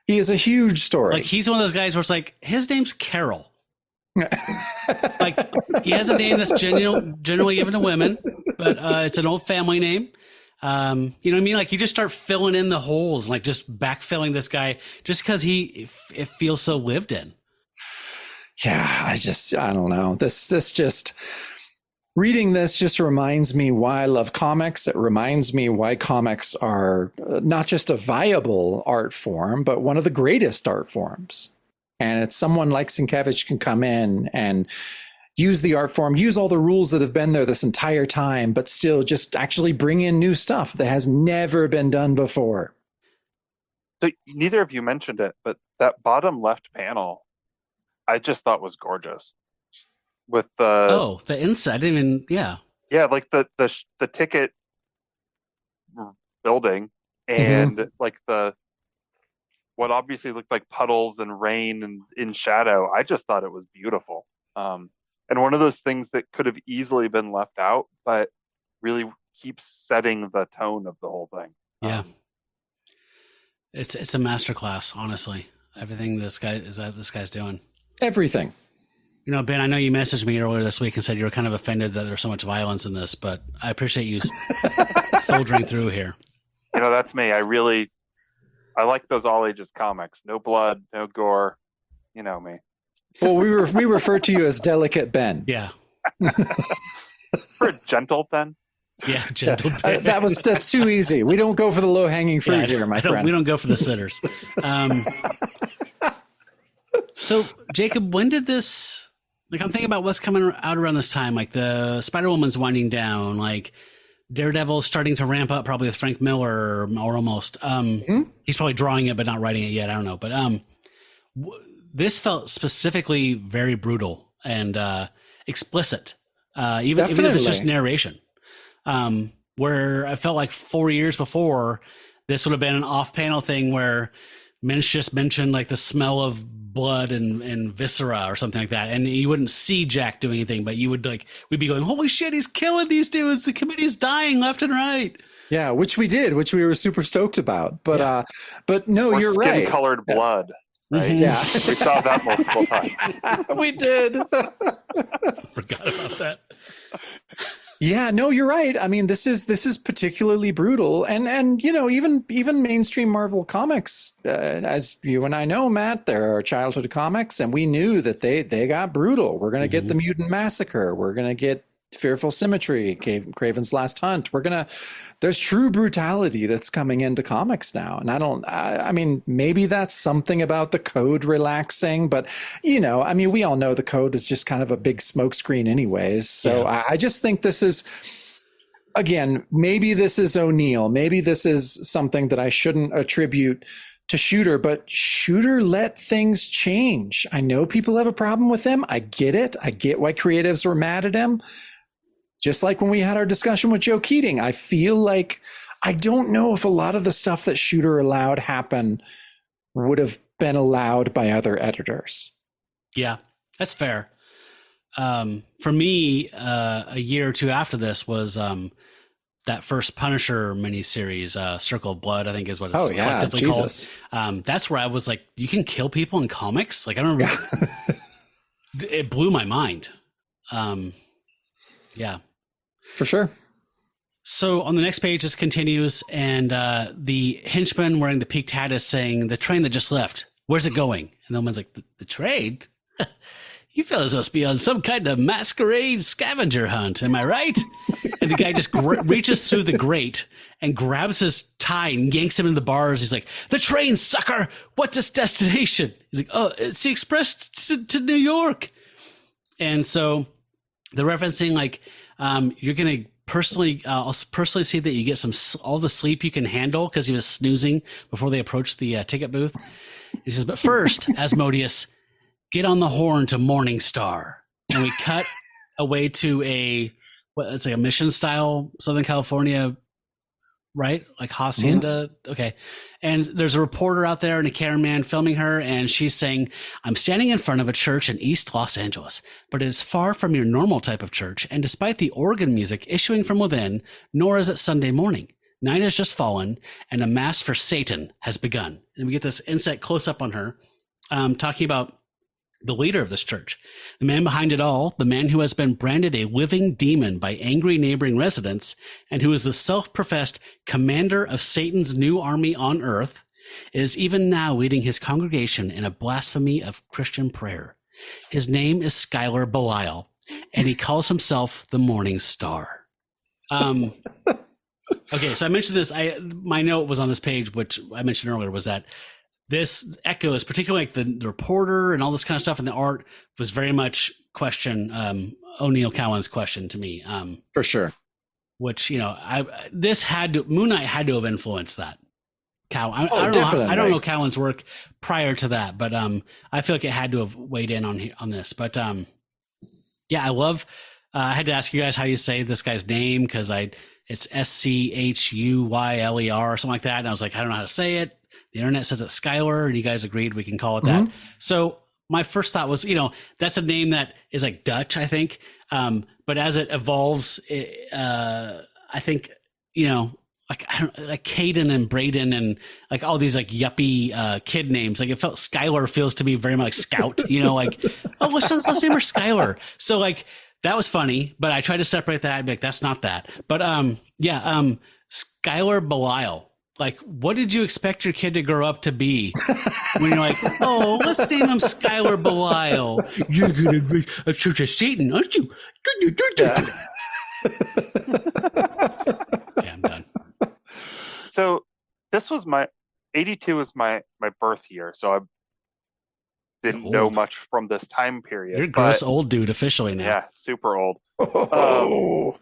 He has a huge story. Like, he's one of those guys where it's like, his name's Carol. Like, he has a name that's generally given to women, but it's an old family name. You know what I mean? Like, you just start filling in the holes, like just backfilling this guy just because it feels so lived in. Yeah, I don't know. This just reading this just reminds me why I love comics. It reminds me why comics are not just a viable art form, but one of the greatest art forms. And it's someone like Sienkiewicz can come in and use the art form, use all the rules that have been there this entire time, but still just actually bring in new stuff that has never been done before. So neither of you mentioned it, but that bottom left panel, I just thought was gorgeous. With the inside, I didn't even like the ticket building and like what obviously looked like puddles and rain and in shadow. I just thought it was beautiful, and one of those things that could have easily been left out, but really keeps setting the tone of the whole thing. Yeah, it's a masterclass, honestly. Everything this guy's doing, everything. You know, Ben, I know you messaged me earlier this week and said you were kind of offended that there's so much violence in this, but I appreciate you soldiering through here. You know, that's me. I like those all ages comics. No blood, no gore. You know me. Well, we refer to you as Delicate Ben. Yeah. For a gentle Ben. Yeah, gentle Ben. That's too easy. We don't go for the low hanging fruit here, my friend. We don't go for the sitters. So, Jacob, when did this? Like, I'm thinking about what's coming out around this time. Like, the Spider-Woman's winding down. Like, Daredevil's starting to ramp up, probably with Frank Miller or almost. He's probably drawing it, but not writing it yet. I don't know. But this felt specifically very brutal and explicit, even if it's just narration. Where I felt like 4 years before, this would have been an off-panel thing where Moench just mentioned like the smell of blood and viscera or something like that, and you wouldn't see Jack doing anything, but we'd be going, holy shit, he's killing these dudes, the committee's dying left and right. Yeah, which we were super stoked about, but no, you're right. Skin-colored blood. right? Yeah. We saw that multiple times. We did. Forgot about that. Yeah, no, you're right. I mean, this is particularly brutal, and you know, even mainstream Marvel comics, as you and I know, Matt, there are childhood comics, and we knew that they got brutal. We're gonna get the Mutant Massacre. We're gonna get Fearful Symmetry, Kraven's Last Hunt. There's true brutality that's coming into comics now. And I mean, maybe that's something about the code relaxing, but you know, I mean, we all know the code is just kind of a big smokescreen anyways. So yeah. I just think this is, again, maybe this is O'Neill. Maybe this is something that I shouldn't attribute to Shooter, but Shooter let things change. I know people have a problem with him. I get it. I get why creatives were mad at him. Just like when we had our discussion with Joe Keating, I feel like I don't know if a lot of the stuff that Shooter allowed happen would have been allowed by other editors. Yeah, that's fair. For me, a year or two after this was that first Punisher miniseries, Circle of Blood, I think is what it's collectively called. That's where I was like, you can kill people in comics? Like, I don't remember. It blew my mind. Yeah. For sure. So on the next page, this continues, and the henchman wearing the peaked hat is saying, the train that just left, where's it going? And the woman's like, the train? You fellas must be on some kind of masquerade scavenger hunt, am I right? And the guy just reaches through the grate and grabs his tie and yanks him into the bars. He's like, the train, sucker! What's its destination? He's like, oh, it's the express to New York. And so they're referencing, like, you're going to I'll personally see that you get all the sleep you can handle, because he was snoozing before they approached the ticket booth. He says, but first, Asmodeus, get on the horn to Morning Star. And we cut away to it's like a mission style Southern California, right? Like hacienda. Mm-hmm. Okay. And there's a reporter out there and a cameraman filming her, and she's saying, I'm standing in front of a church in East Los Angeles, but it is far from your normal type of church. And despite the organ music issuing from within, nor is it Sunday morning. Night has just fallen and a mass for Satan has begun. And we get this inset close up on her, talking about the leader of this church, the man behind it all, the man who has been branded a living demon by angry neighboring residents, and who is the self-professed commander of Satan's new army on earth, is even now leading his congregation in a blasphemy of Christian prayer. His name is Skylar Belial, and he calls himself the Morning Star. Okay, so I mentioned this. My note was on this page, which I mentioned earlier, was that this echoes, particularly like the reporter and all this kind of stuff, and the art was very much O'Neill Cowan's question to me. For sure. Which, you know, Moon Knight had to have influenced that. I don't know Cowan's work prior to that, but I feel like it had to have weighed in on this. But yeah, I love. I had to ask you guys how you say this guy's name, because it's Schuyler or something like that, and I was like, I don't know how to say it. The internet says it's Skylar, and you guys agreed we can call it that. Mm-hmm. So my first thought was, you know, that's a name that is like Dutch, I think. But as it evolves, I think, you know, like Caden and Braden and like all these like yuppie kid names. Like it felt Skylar feels to me very much like Scout, you know, like, oh, let's name her Skylar. So like that was funny, but I tried to separate that. I'd be like, that's not that. But Skylar Belial. Like, what did you expect your kid to grow up to be when you're like, oh, let's name him Skylar Belial? You're going to a Church of Satan, aren't you? Yeah, I'm done. So this was 82 was my birth year. So I didn't know much from this time period. You're a gross old dude officially now. Yeah, super old.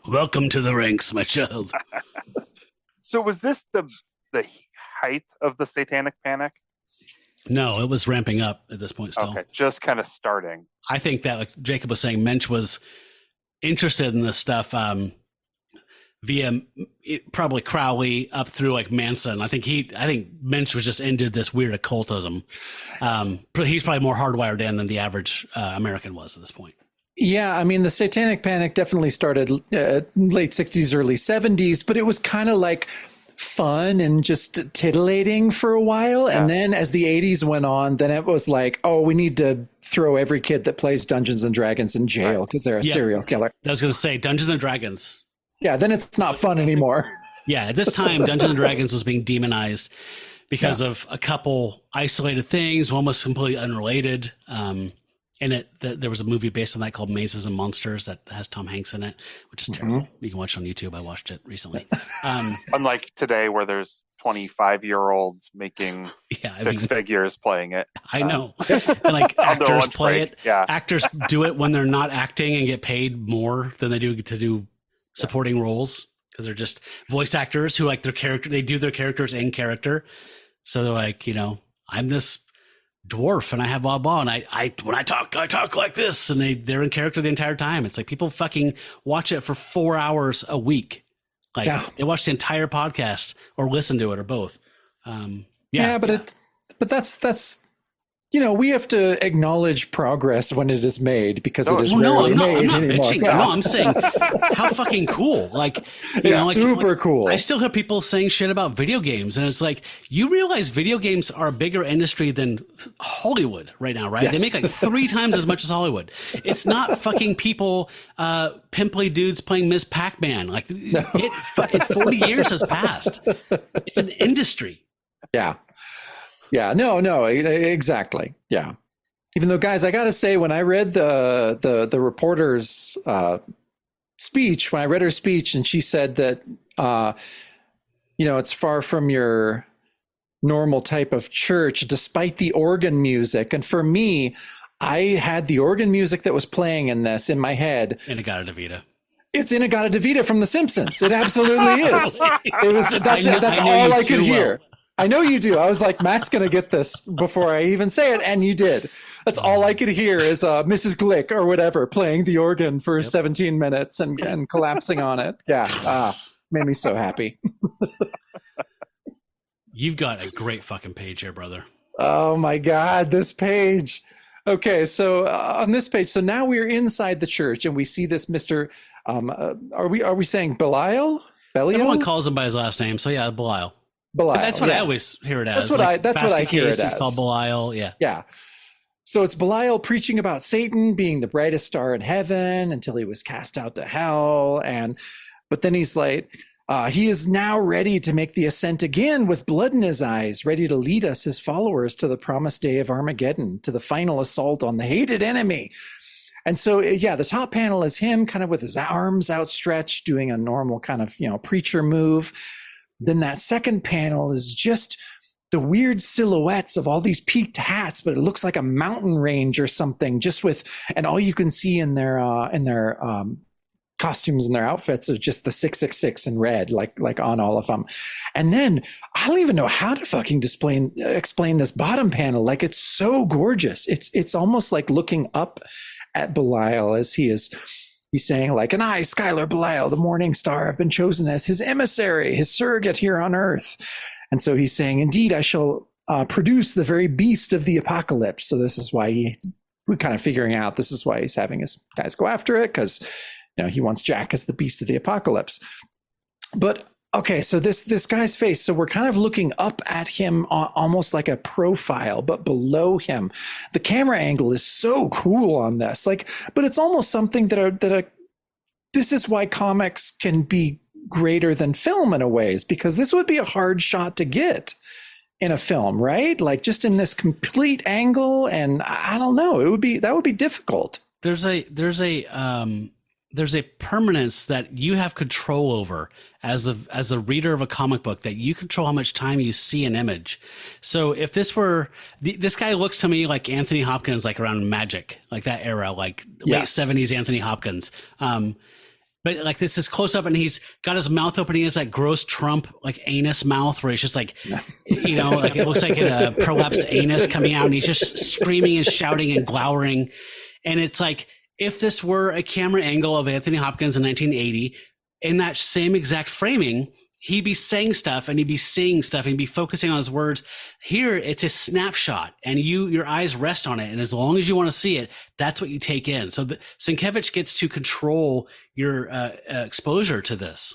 Welcome to the ranks, my child. So was this the height of the Satanic Panic? No, it was ramping up at this point still. Okay, just kind of starting. I think that, like Jacob was saying, Moench was interested in this stuff via probably Crowley up through like Manson. I think Moench was just into this weird occultism. But he's probably more hardwired in than the average American was at this point. Yeah, I mean, the Satanic Panic definitely started late 60s, early 70s, but it was kind of like fun and just titillating for a while. Yeah. And then as the 80s went on, then it was like, oh, we need to throw every kid that plays Dungeons and Dragons in jail because they're a serial killer. I was going to say Dungeons and Dragons. Yeah, then it's not fun anymore. Yeah, at this time, Dungeons and Dragons was being demonized because of a couple isolated things. One was completely unrelated. And there was a movie based on that called Mazes and Monsters that has Tom Hanks in it, which is terrible. You can watch it on YouTube. I watched it recently. Unlike today, where there's 25-year-olds making six figures playing it. I know. And like actors play it. Yeah. Actors do it when they're not acting and get paid more than they do to do supporting roles, because they're just voice actors who like their character. They do their characters in character. So they're like, you know, I'm this dwarf and I have blah blah, and I when I talk like this, and they're in character the entire time. It's like people fucking watch it for 4 hours a week. Like they watch the entire podcast or listen to it or both. But that's you know, we have to acknowledge progress when it is made, because it is rarely made I'm not anymore. bitching. No, I'm saying how fucking cool. Like, you know, like, super cool. I still hear people saying shit about video games, and it's like, you realize video games are a bigger industry than Hollywood right now, right? They make like 3 times as much as Hollywood. It's not fucking people, pimply dudes playing Ms. Pac-Man. Like, it's 40 years has passed. It's an industry. Yeah. Yeah, no, exactly. Yeah. Even though, guys, I got to say, when I read the reporter's speech, when I read her speech, and she said that, you know, it's far from your normal type of church, despite the organ music. And for me, I had the organ music that was playing in this in my head. In-A-Gadda-Da-Vida. It's In-A-Gadda-Da-Vida from The Simpsons. It absolutely is. It was. That's all I could hear. I know you do. I was like, Matt's going to get this before I even say it. And you did. That's all I could hear is Mrs. Glick or whatever playing the organ for 17 minutes and collapsing on it. Yeah. Made me so happy. You've got a great fucking page here, brother. Oh my God, this page. Okay. So on this page, so now we're inside the church and we see this Mr. Are we saying Belial? Everyone calls him by his last name. So yeah, Belial. Belial. But that's what I always hear it as. That's what I hear it as. It's called Belial. Yeah. Yeah. So it's Belial preaching about Satan being the brightest star in heaven until he was cast out to hell. But then he's like, he is now ready to make the ascent again with blood in his eyes, ready to lead us, his followers, to the promised day of Armageddon, to the final assault on the hated enemy. And so, yeah, the top panel is him kind of with his arms outstretched, doing a normal kind of, you know, preacher move. Then that second panel is just the weird silhouettes of all these peaked hats, but it looks like a mountain range or something, just with, and all you can see in their costumes and their outfits is just the 666 in red, like on all of them. And then I don't even know how to fucking explain this bottom panel. Like, it's so gorgeous. It's almost like looking up at Belial as he's saying, like, and I, Skylar Belial, the morning star, have been chosen as his emissary, his surrogate here on earth. And so he's saying, indeed, I shall produce the very beast of the apocalypse. So this is why we're kind of figuring out this is why he's having his guys go after it, because, you know, he wants Jack as the beast of the apocalypse. But okay, so this guy's face, so we're kind of looking up at him almost like a profile, but below him. The camera angle is so cool on this, like, but it's almost something this is why comics can be greater than film in a ways, because this would be a hard shot to get in a film, right? Like, just in this complete angle, and I don't know, that would be difficult. There's a permanence that you have control over as the reader of a comic book, that you control how much time you see an image. So if this were this guy looks to me like Anthony Hopkins, like around Magic, like that era, like late 70s Anthony Hopkins. But like this is close up and he's got his mouth open. He has that gross Trump, like anus mouth where he's just like, you know, like it looks like a prolapsed anus coming out, and he's just screaming and shouting and glowering. And it's like, if this were a camera angle of Anthony Hopkins in 1980, in that same exact framing, he'd be saying stuff and he'd be seeing stuff and he'd be focusing on his words. Here, it's a snapshot and your eyes rest on it. And as long as you want to see it, that's what you take in. So Sienkiewicz gets to control your exposure to this.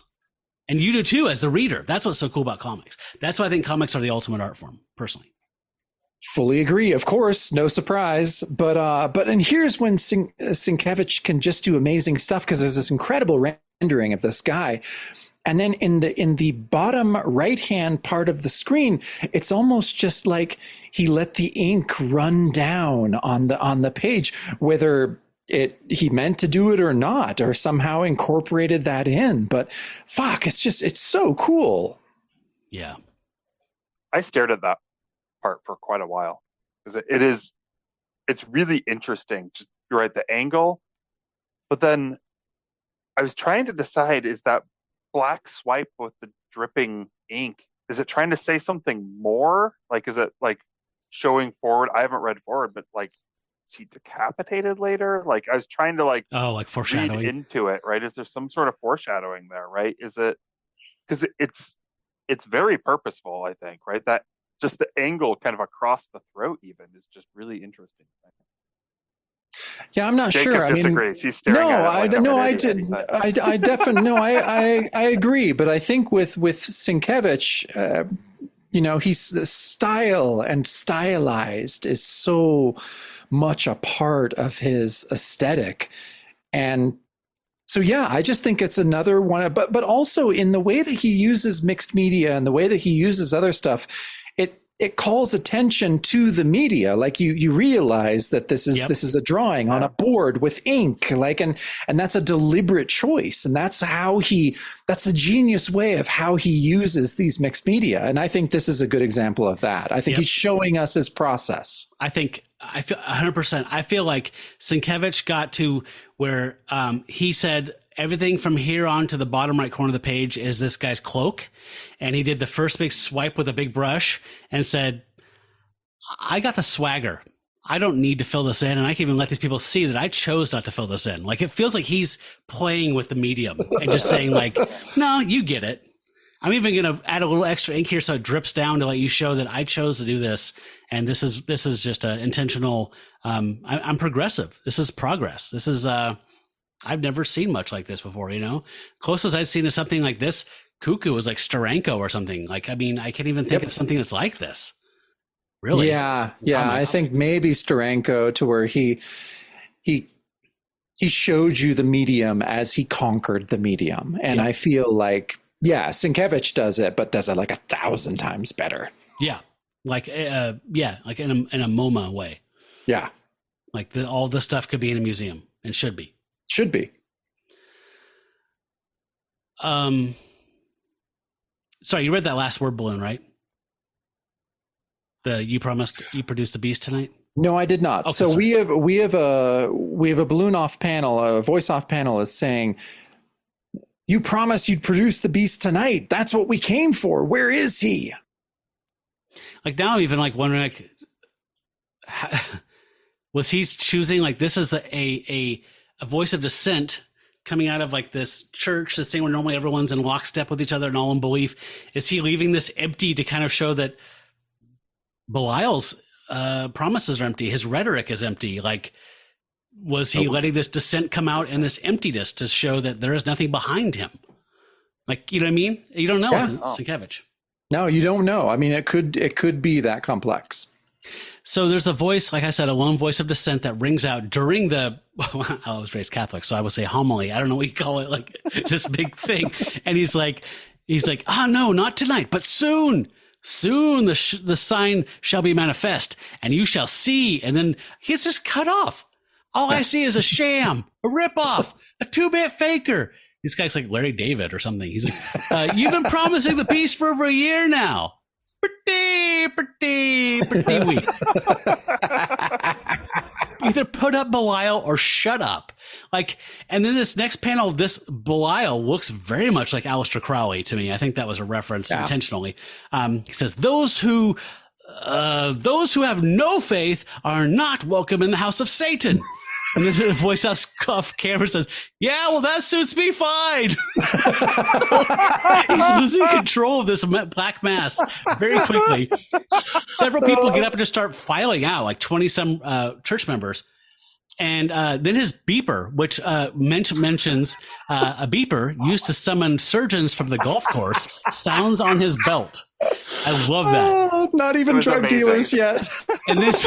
And you do too, as the reader. That's what's so cool about comics. That's why I think comics are the ultimate art form, personally. Fully agree. Of course, no surprise. But and here's when Sienkiewicz can just do amazing stuff, because there's this incredible rendering of this guy. And then in the bottom right-hand part of the screen, it's almost just like he let the ink run down on the page, whether he meant to do it or not, or somehow incorporated that in. But fuck, it's so cool. Yeah. I stared at that part for quite a while, because it's really interesting. Just, you're right, the angle. But then I was trying to decide, is that black swipe with the dripping ink, is it trying to say something more? Like, is it like showing forward? I haven't read forward, but like, is he decapitated later? Like, I was trying to like foreshadowing read into it, right? Is there some sort of foreshadowing there, right? Is it, because it's very purposeful, I think, right? That just the angle kind of across the throat even is just really interesting. Yeah, I'm not Jacob sure. disagrees. He's staring at it. I definitely no. I agree, but I think with Sienkiewicz, he's the style and stylized is so much a part of his aesthetic, and so yeah, I just think it's another one. But also in the way that he uses mixed media and the way that he uses other stuff, it calls attention to the media. Like you realize that this is a drawing on a board with ink, like, and that's a deliberate choice. And that's the genius way of how he uses these mixed media. And I think this is a good example of that. I think he's showing us his process. I feel 100%. I feel like Sienkiewicz got to where he said, everything from here on to the bottom right corner of the page is this guy's cloak. And he did the first big swipe with a big brush and said, I got the swagger. I don't need to fill this in. And I can even let these people see that I chose not to fill this in. Like, it feels like he's playing with the medium and just saying like, no, you get it. I'm even going to add a little extra ink here so it drips down to let you show that I chose to do this. And this is just an intentional, I'm progressive. This is progress. This is, I've never seen much like this before, Closest I've seen is something like this. Cuckoo was like Steranko or something. Like, I mean, I can't even think of something that's like this. Really? Yeah. I think maybe Steranko, to where he showed you the medium as he conquered the medium. And I feel like, Sienkiewicz does it, but does it like 1,000 times better. Yeah. Like, like in a MoMA way. Yeah. Like all this stuff could be in a museum and should be. Should be. Sorry, you read that last word balloon, right? You promised you produce the beast tonight? No, I did not. Okay, so sorry. we have a balloon off panel, a voice off panel is saying, you promised you'd produce the beast tonight. That's what we came for. Where is he? Like, now I'm even like wondering, like, was he choosing, like, this is a voice of dissent coming out of like this church, this thing where normally everyone's in lockstep with each other and all in belief. Is he leaving this empty to kind of show that Belial's promises are empty? His rhetoric is empty. Like, was he letting this dissent come out in this emptiness to show that there is nothing behind him? Like, you know what I mean? You don't know with Sienkiewicz. No, you don't know. I mean, it could be that complex. So there's a voice, like I said, a lone voice of dissent that rings out during the, I was raised Catholic, so I would say homily. I don't know what you call it, like this big thing. And he's like, no, not tonight, but soon the sign shall be manifest and you shall see. And then he's just cut off. All I see is a sham, a ripoff, a 2-bit faker. This guy's like Larry David or something. He's like, you've been promising the peace for over a year now. Pretty weak. Either put up Belial or shut up. Like, and then this next panel, this Belial looks very much like Aleister Crowley to me. I think that was a reference intentionally. He says, those who have no faith are not welcome in the house of Satan. And then the voice off camera says, yeah, well, that suits me fine. He's losing control of this black mass very quickly. Several people get up and just start filing out, like 20-some church members. And then his beeper, which mentions a beeper used to summon surgeons from the golf course, sounds on his belt. I love that. Not even drug dealers yet. And this,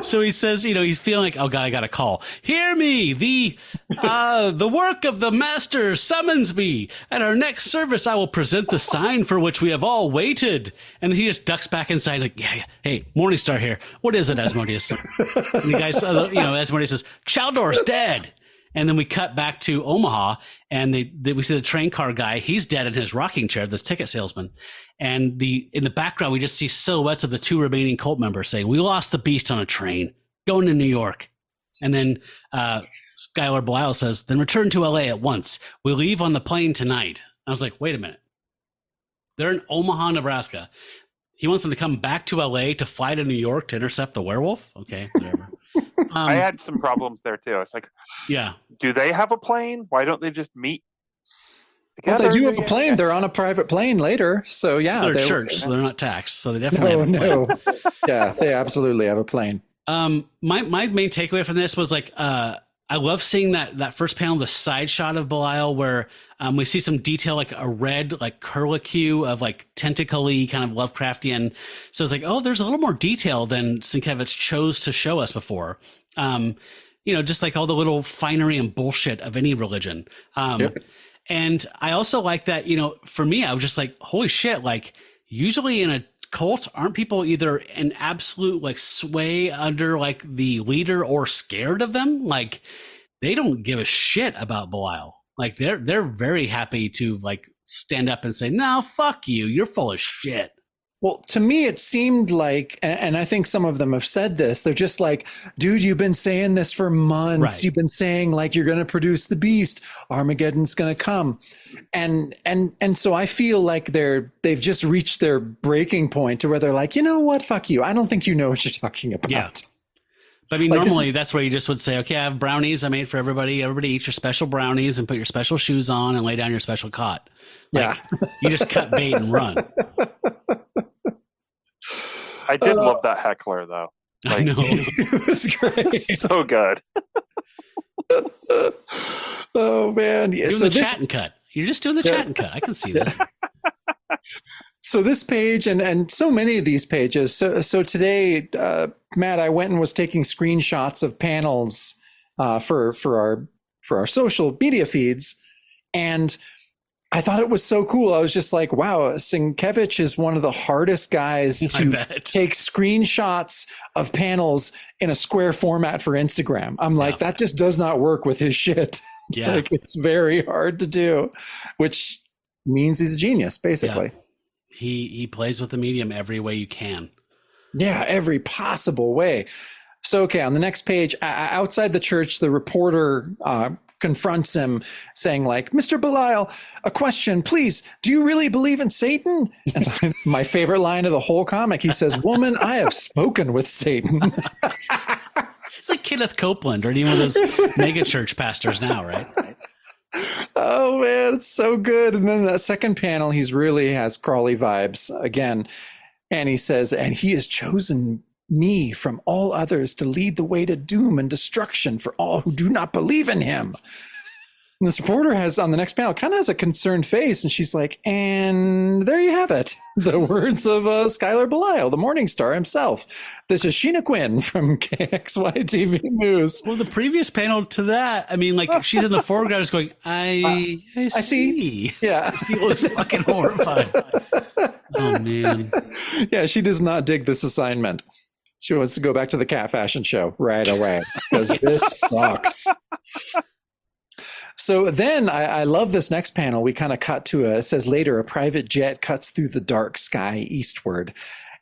so he says, he's feeling like, oh God, I got a call. Hear me, the work of the master summons me. At our next service, I will present the sign for which we have all waited. And he just ducks back inside, like, yeah. Hey, Morningstar here. What is it, Asmodeus? And the guy, Asmodeus says, Chaldor's dead. And then we cut back to Omaha, and we see the train car guy. He's dead in his rocking chair, this ticket salesman. And in the background, we just see silhouettes of the 2 remaining cult members saying, "We lost the beast on a train, going to New York." And then Skylar Belial says, "Then return to LA at once. We leave on the plane tonight." I was like, wait a minute. They're in Omaha, Nebraska. He wants them to come back to LA to fly to New York to intercept the werewolf? Okay, whatever. I had some problems there too. It's like, yeah, do they have a plane? Why don't they just meet together? Well, they do have a plane. They're on a private plane later. So yeah. They're church, so they're not taxed. So they definitely have a plane. No. Yeah, they absolutely have a plane. My main takeaway from this was like, I love seeing that first panel, the side shot of Belial, where we see some detail, like a red, like curlicue of like tentacly kind of Lovecraftian. So it's like, oh, there's a little more detail than Sienkiewicz chose to show us before. Just like all the little finery and bullshit of any religion. Yep. And I also like that, for me, I was just like, holy shit, like usually in a cult, aren't people either an absolute like sway under like the leader or scared of them? Like they don't give a shit about Belial. Like they're very happy to like stand up and say, "No, fuck you. You're full of shit." Well, to me, it seemed like, and I think some of them have said this, they're just like, dude, you've been saying this for months. Right. You've been saying like, you're going to produce the beast. Armageddon's going to come. And so I feel like they've just reached their breaking point to where they're like, you know what? Fuck you. I don't think you know what you're talking about. Yeah. I mean, like normally that's where you just would say, okay, I have brownies I made for everybody. Everybody eat your special brownies and put your special shoes on and lay down your special cot. Like, yeah. You just cut bait and run. I did love that heckler, though. Like, I know. It was great. So good. Oh, man. Yeah, doing the chat and cut. You're just doing the chat and cut. I can see this. So this page and so many of these pages. So today, Matt, I went and was taking screenshots of panels for our social media feeds, and I thought it was so cool. I was just like, wow, Sienkiewicz is one of the hardest guys to take screenshots of panels in a square format for Instagram. I'm like, that just does not work with his shit. Yeah. Like, it's very hard to do, which means he's a genius, basically. Yeah. He plays with the medium every way you can. Yeah, every possible way. So, okay, on the next page, outside the church, the reporter confronts him saying like, "Mr. Belial, a question, please. Do you really believe in Satan?" And my favorite line of the whole comic, he says, "Woman, I have spoken with Satan." It's like Kenneth Copeland or any one of those mega church pastors now, right? Oh man, it's so good. And then the second panel, he's really has Crawley vibes again. And he says, "And he has chosen me from all others to lead the way to doom and destruction for all who do not believe in him." And this reporter has on the next panel kind of has a concerned face, and she's like, and there you have it. The words of Skylar Belial, the Morning Star himself. This is Sheena Quinn from KXY TV News. Well, the previous panel to that, I mean, like she's in the foreground just going, I see. Yeah. She looks fucking horrified. Oh, man. Yeah, she does not dig this assignment. She wants to go back to the cat fashion show right away because this sucks. So then I love this next panel. We kind of cut to it says later, a private jet cuts through the dark sky eastward.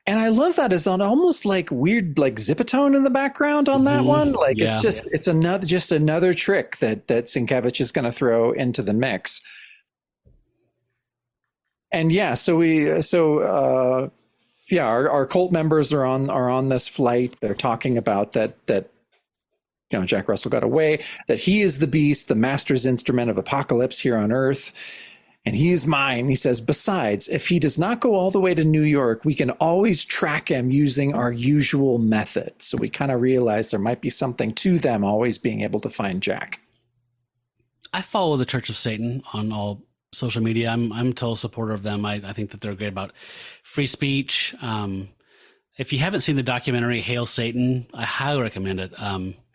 And I love that it's on almost like weird, like Zipatone in the background on that one. Like it's another trick that Sienkiewicz is going to throw into the mix. And yeah, our cult members are on this flight. They're talking about that Jack Russell got away, that he is the beast, the master's instrument of apocalypse here on Earth. and he is mine. He says, besides, if he does not go all the way to New York, we can always track him using our usual method. So we kind of realize there might be something to them always being able to find Jack. I follow the Church of Satan on all social media. I'm a total supporter of them. I think that they're great about free speech. If you haven't seen the documentary Hail Satan, I highly recommend it.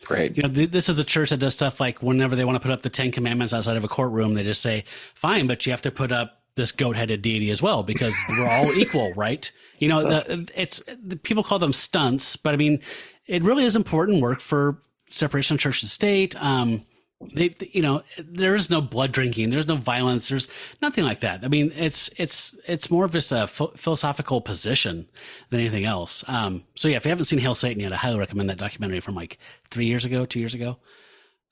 Great. You know, this is a church that does stuff like whenever they want to put up the 10 Commandments outside of a courtroom, they just say, fine, but you have to put up this goat-headed deity as well because we're all equal, right? You know, people call them stunts, but I mean, it really is important work for separation of church and state. You know, there is no blood drinking, there's no violence, there's nothing like that. I mean, it's more of just a philosophical position than anything else. So yeah, if you haven't seen Hail Satan yet, I highly recommend that documentary from like 2 years ago.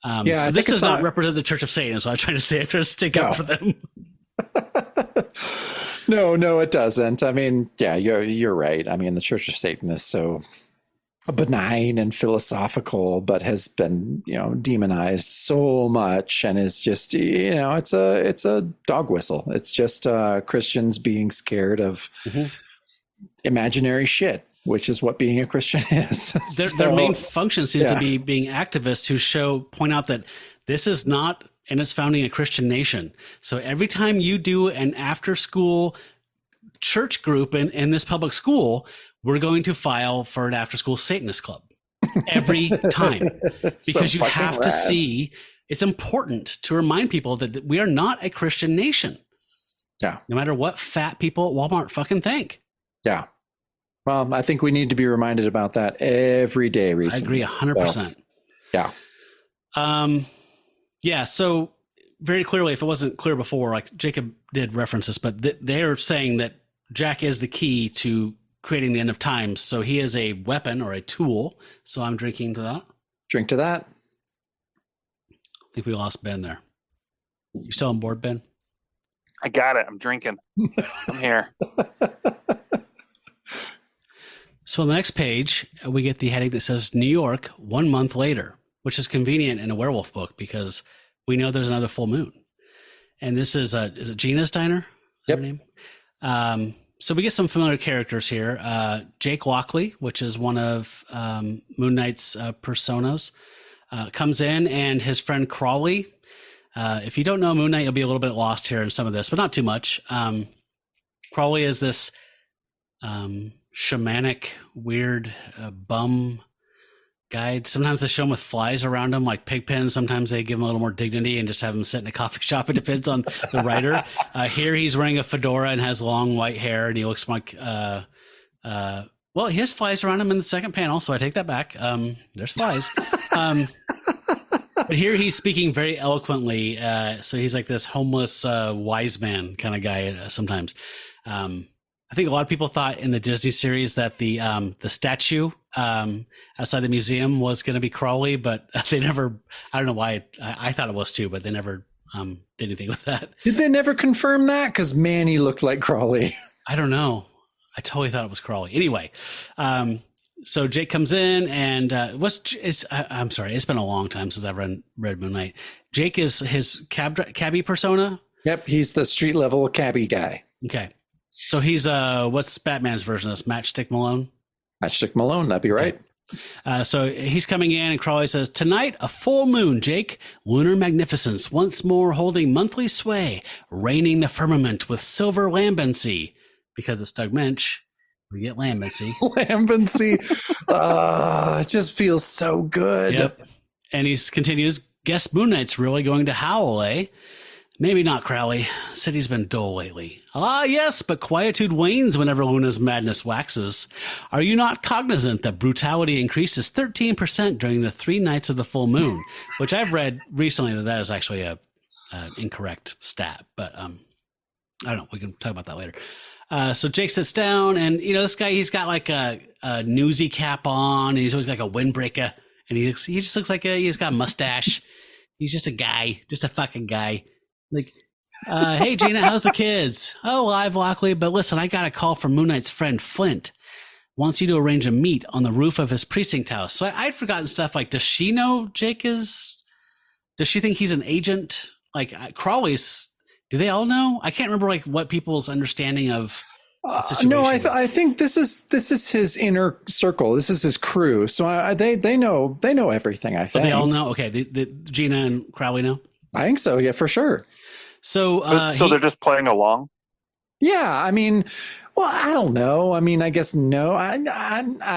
Yeah, so this does not represent the Church of Satan, so I'm trying to say, I'm trying to stick up for them. No, it doesn't. I mean, yeah, you're right. I mean, the Church of Satan is so benign and philosophical, but has been, you know, demonized so much, and is just, you know, it's a dog whistle. It's just Christians being scared of imaginary shit, which is what being a Christian is. Their main function seems to be being activists who point out that this is not, in its founding, a Christian nation. So every time you do an after-school church group in this public school, we're going to file for an after-school Satanist club every time, because you have to see, it's important to remind people that we are not a Christian nation. Yeah. No matter what fat people at Walmart fucking think. Yeah. Well, I think we need to be reminded about that every day recently. I agree 100%. So, yeah. Yeah. So very clearly, if it wasn't clear before, like Jacob did reference this, but they're saying that Jack is the key to creating the end of times. So he is a weapon or a tool. So I'm drinking to that. Drink to that. I think we lost Ben there. You still on board, Ben? I got it. I'm drinking. I'm here. So on the next page, we get the heading that says New York 1 month later, which is convenient in a werewolf book because we know there's another full moon. And this is it Gina's Diner? Yep. Her name? So we get some familiar characters here. Jake Lockley, which is one of Moon Knight's personas, comes in, and his friend Crawley. If you don't know Moon Knight, you'll be a little bit lost here in some of this, but not too much. Crawley is this shamanic, weird bum guy. Sometimes they show him with flies around him, like pig pens. Sometimes they give him a little more dignity and just have him sit in a coffee shop. It depends on the writer. Here he's wearing a fedora and has long white hair, and he looks like, well, he has flies around him in the second panel, so I take that back. There's flies. But here he's speaking very eloquently. So he's like this homeless wise man kind of guy sometimes. I think a lot of people thought in the Disney series that the statue outside the museum was going to be Crawley, but they never, I don't know why, I thought it was too, but they never did anything with that. Did they never confirm that? Because man, he looked like Crawley. I don't know. I totally thought it was Crawley. Anyway, so Jake comes in, and I'm sorry, it's been a long time since I've read Moon Knight. Jake is his cabbie persona. Yep, he's the street level cabbie guy. Okay. So he's what's Batman's version of this? Matchstick Malone? Matchstick Malone, that'd be right. Okay. So he's coming in, and Crawley says, "Tonight, a full moon, Jake. Lunar magnificence once more holding monthly sway, reigning the firmament with silver lambency." Because it's Doug Moench, we get lambency. Lambency. It just feels so good. Yep. And he continues, "Guess Moon Knight's really going to howl, eh? Maybe not, Crowley. City's been dull lately." "Ah, yes, but quietude wanes whenever Luna's madness waxes. Are you not cognizant that brutality increases 13% during the 3 nights of the full moon?" Which I've read recently that is actually a incorrect stat, but I don't know. We can talk about that later. So Jake sits down, and this guy, he's got like a newsy cap on, and he's always got like a windbreaker, and he just looks like he's got a mustache. He's just a guy, just a fucking guy. Like, "Hey, Gina, how's the kids?" "Oh, live, Lockley, but listen, I got a call from Moon Knight's friend Flint. Wants you to arrange a meet on the roof of his precinct house." So I'd forgotten stuff like, does she know Jake is? Does she think he's an agent? Like, Crawley's Do they all know? I can't remember like what people's understanding of the situation No, was. I think this is his inner circle. This is his crew. So they know everything. I think. But they all know. Okay, Gina and Crowley know. I think so. Yeah, for sure. So so they're just playing along. Yeah, I mean, well, I don't know. I mean, I guess no. I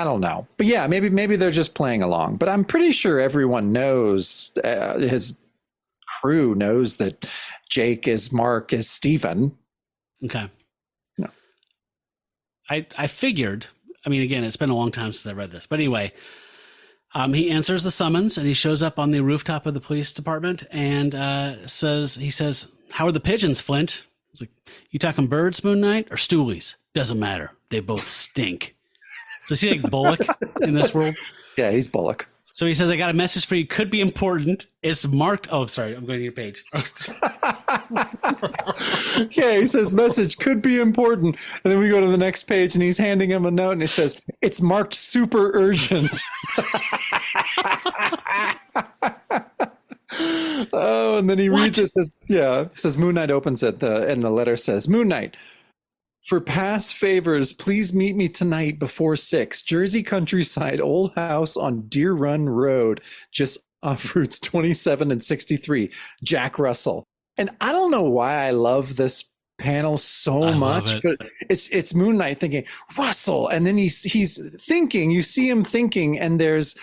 don't know. But yeah, maybe they're just playing along. But I'm pretty sure everyone knows. His crew knows that Jake is Mark is Stephen. Okay. No. I figured. I mean, again, it's been a long time since I read this, but anyway, he answers the summons and he shows up on the rooftop of the police department and he says, "How are the pigeons, Flint?" He's like, "You talking birds, Moon Knight, or stoolies? Doesn't matter. They both stink." So is he like Bullock in this world? Yeah, he's Bullock. So he says, "I got a message for you. Could be important. It's marked." Oh, sorry. I'm going to your page. Yeah, he says message could be important. And then we go to the next page and he's handing him a note and he says, "It's marked super urgent." Oh, and then he reads it. It says Moon Knight opens it. And the letter says, "Moon Knight, for past favors, please meet me tonight before 6. Jersey countryside, old house on Deer Run Road, just off routes 27 and 63. Jack Russell." And I don't know why I love this panel so much, but it's Moon Knight thinking Russell, and then he's thinking. You see him thinking, and there's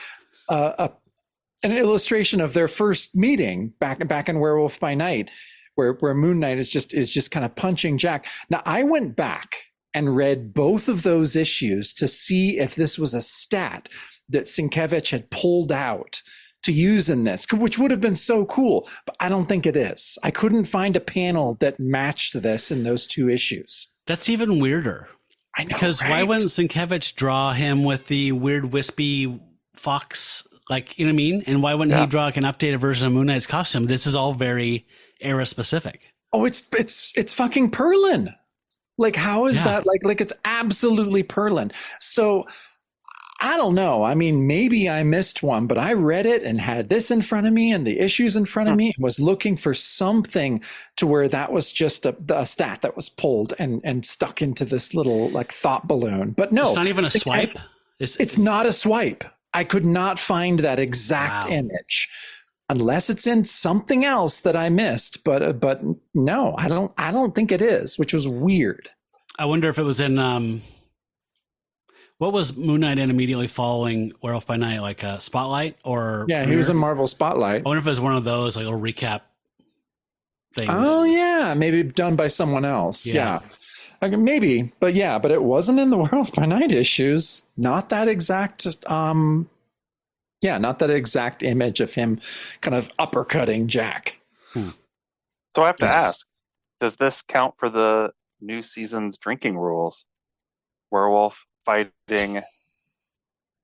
an illustration of their first meeting back in Werewolf by Night, where Moon Knight is just kind of punching Jack. Now, I went back and read both of those issues to see if this was a stat that Sienkiewicz had pulled out to use in this, which would have been so cool, but I don't think it is. I couldn't find a panel that matched this in those two issues. That's even weirder. I know, because right? Why wouldn't Sienkiewicz draw him with the weird wispy fox, like, you know what I mean? And why wouldn't he draw like an updated version of Moon Knight's costume? This is all very era specific. Oh, it's fucking Perlin. Like, how is that? Like it's absolutely Perlin. So I don't know. I mean, maybe I missed one, but I read it and had this in front of me and the issues in front of me and was looking for something to where that was just a stat that was pulled and stuck into this little like thought balloon. But no, it's not even a swipe. It's not a swipe. I could not find that exact image unless it's in something else that I missed. But no, I don't think it is, which was weird. I wonder if it was in, what was Moon Knight in immediately following Werewolf by Night, like Spotlight or? Yeah, he was in Marvel Spotlight. I wonder if it was one of those like little recap things. Oh yeah, maybe done by someone else. Yeah. Like, maybe, but it wasn't in the Werewolf by Night issues. Not that exact. Not that exact image of him kind of uppercutting Jack. So I have to ask: does this count for the new season's drinking rules? Werewolf fighting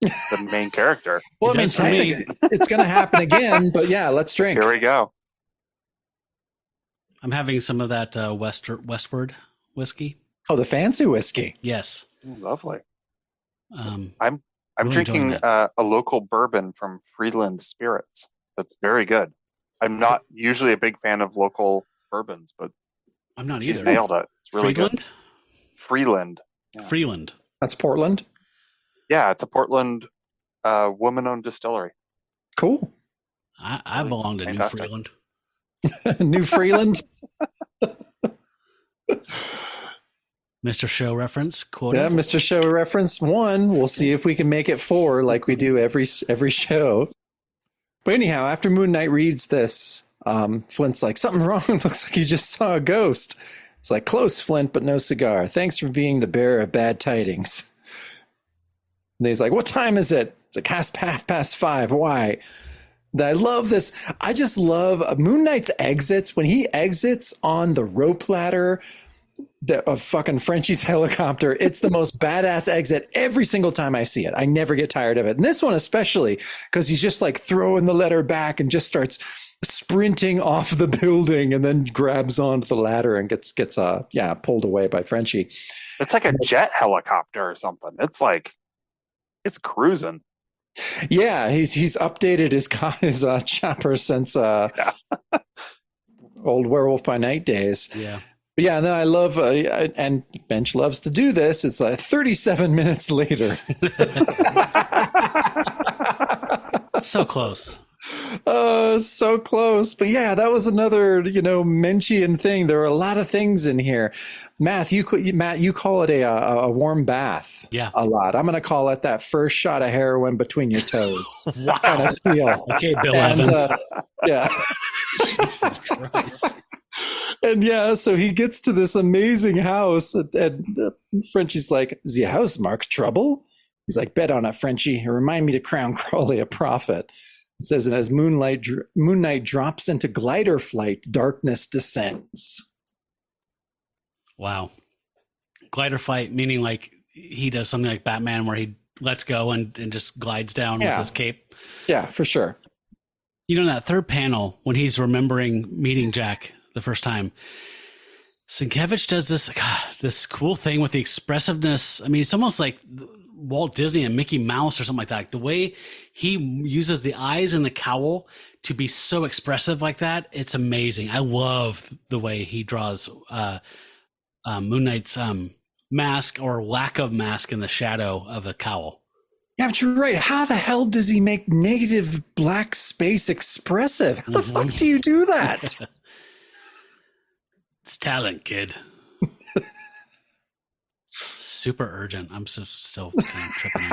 the main character. Well, I mean, technically, it's going to happen again, but yeah, let's drink. Here we go. I'm having some of that Westward whiskey. Oh, the fancy whiskey. Yes. Ooh, lovely. I'm really drinking a local bourbon from Freeland Spirits. That's very good. I'm not usually a big fan of local bourbons, but I'm not she's either. nailed it. It's really good. Freeland. Yeah. Freeland. That's Portland. Yeah, it's a Portland woman-owned distillery. Cool. I belong to fantastic. New Freeland. New Freeland. Mr. Show reference quoted. Yeah, Mr. Show reference 1. We'll see if we can make it 4 like we do every show. But anyhow, after Moon Knight reads this, Flint's like, "Something wrong. Looks like you just saw a ghost." It's like, "Close, Flint, but no cigar. Thanks for being the bearer of bad tidings." And he's like, "What time is it?" It's like, half past 5. Why? And I love this. I just love Moon Knight's exits. When he exits on the rope ladder of fucking Frenchie's helicopter, it's the most badass exit every single time I see it. I never get tired of it. And this one especially, because he's just like throwing the letter back and just starts sprinting off the building and then grabs onto the ladder and gets pulled away by Frenchie. It's like a jet helicopter or something. It's like, it's cruising. Yeah, he's updated his chopper since old Werewolf by Night days. Yeah. But yeah, and then I love, and Bench loves to do this. It's like 37 minutes later. So close. So close. But yeah, that was another, Menchian thing. There are a lot of things in here. Matt, you call it a warm bath. Yeah. A lot. I'm going to call it that first shot of heroin between your toes. Wow. Kind of feel. Okay, Bill Evans. Yeah. Jesus Christ. And yeah, so he gets to this amazing house, and Frenchie's like, "Is your house marked trouble?" He's like, "Bet on it, Frenchie. Remind me to crown Crawley a prophet." It says, and as Moon Knight drops into glider flight, darkness descends. Wow. Glider flight, meaning like he does something like Batman where he lets go and just glides down with his cape. Yeah, for sure. In that third panel, when he's remembering meeting Jack the first time, Sienkiewicz does this cool thing with the expressiveness. I mean, it's almost like Walt Disney and Mickey Mouse or something like that. Like the way he uses the eyes and the cowl to be so expressive like that, it's amazing. I love the way he draws Moon Knight's mask or lack of mask in the shadow of a cowl. Yeah, but you're right. How the hell does he make negative black space expressive? How the fuck do you do that? It's talent, kid. Super urgent. I'm still kind of tripping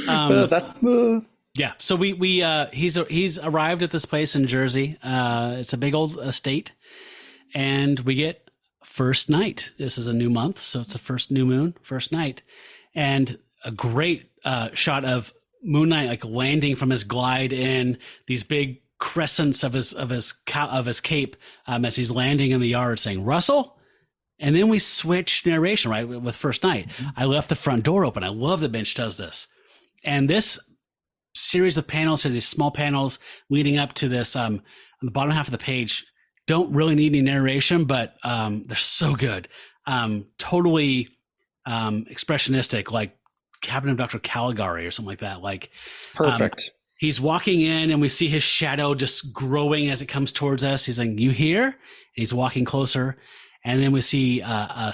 on that. Yeah. So he's arrived at this place in Jersey. It's a big old estate, and we get first night. This is a new month, so it's the first new moon, first night, and a great shot of Moon Knight like landing from his glide in these big crescents of his cape as he's landing in the yard, saying "Russell." And then we switch narration, right, with first night. I left the front door open. I love that Bench does this. And this series of panels, so these small panels leading up to this, on the bottom half of the page, don't really need any narration, but they're so good. Totally expressionistic, like Cabinet of Dr. Caligari or something like that. Like it's perfect. He's walking in and we see his shadow just growing as it comes towards us. He's like, "You here?" And he's walking closer. And then we see a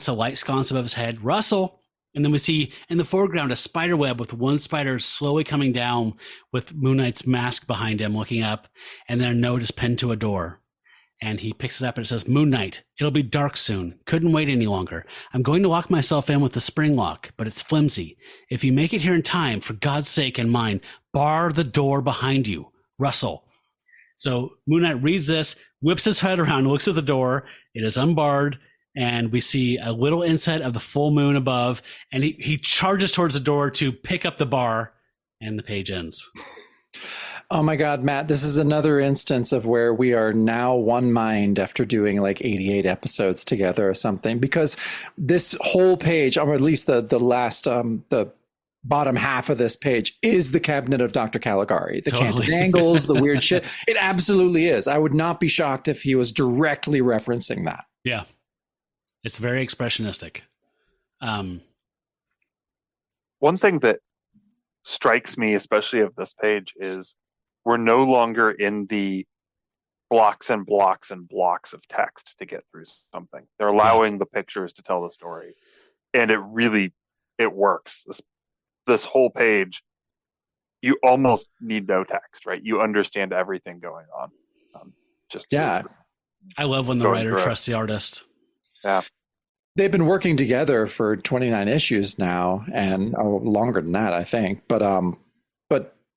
light sconce above his head, "Russell." And then we see in the foreground a spider web with one spider slowly coming down with Moon Knight's mask behind him looking up. And then a note is pinned to a door. And he picks it up and it says, "Moon Knight, it'll be dark soon. Couldn't wait any longer. I'm going to lock myself in with the spring lock, but it's flimsy. If you make it here in time, for God's sake and mine, bar the door behind you. Russell." So Moon Knight reads this, whips his head around, looks at the door. It is unbarred, and we see a little inset of the full moon above, and he charges towards the door to pick up the bar, and the page ends. Oh my God, Matt, this is another instance of where we are now one mind after doing like 88 episodes together or something, because this whole page, or at least the last, the bottom half of this page is the Cabinet of Dr. Caligari, the Totally. canted angles, the weird shit. It absolutely is. I would not be shocked if he was directly referencing that. Yeah. It's very expressionistic. One thing that strikes me, especially of this page, is we're no longer in the blocks and blocks and blocks of text to get through something. They're allowing the pictures to tell the story. And it works. This whole page, you almost need no text, right? You understand everything going on. I love when the writer trusts the artist. Yeah. They've been working together for 29 issues now, and longer than that, I think. But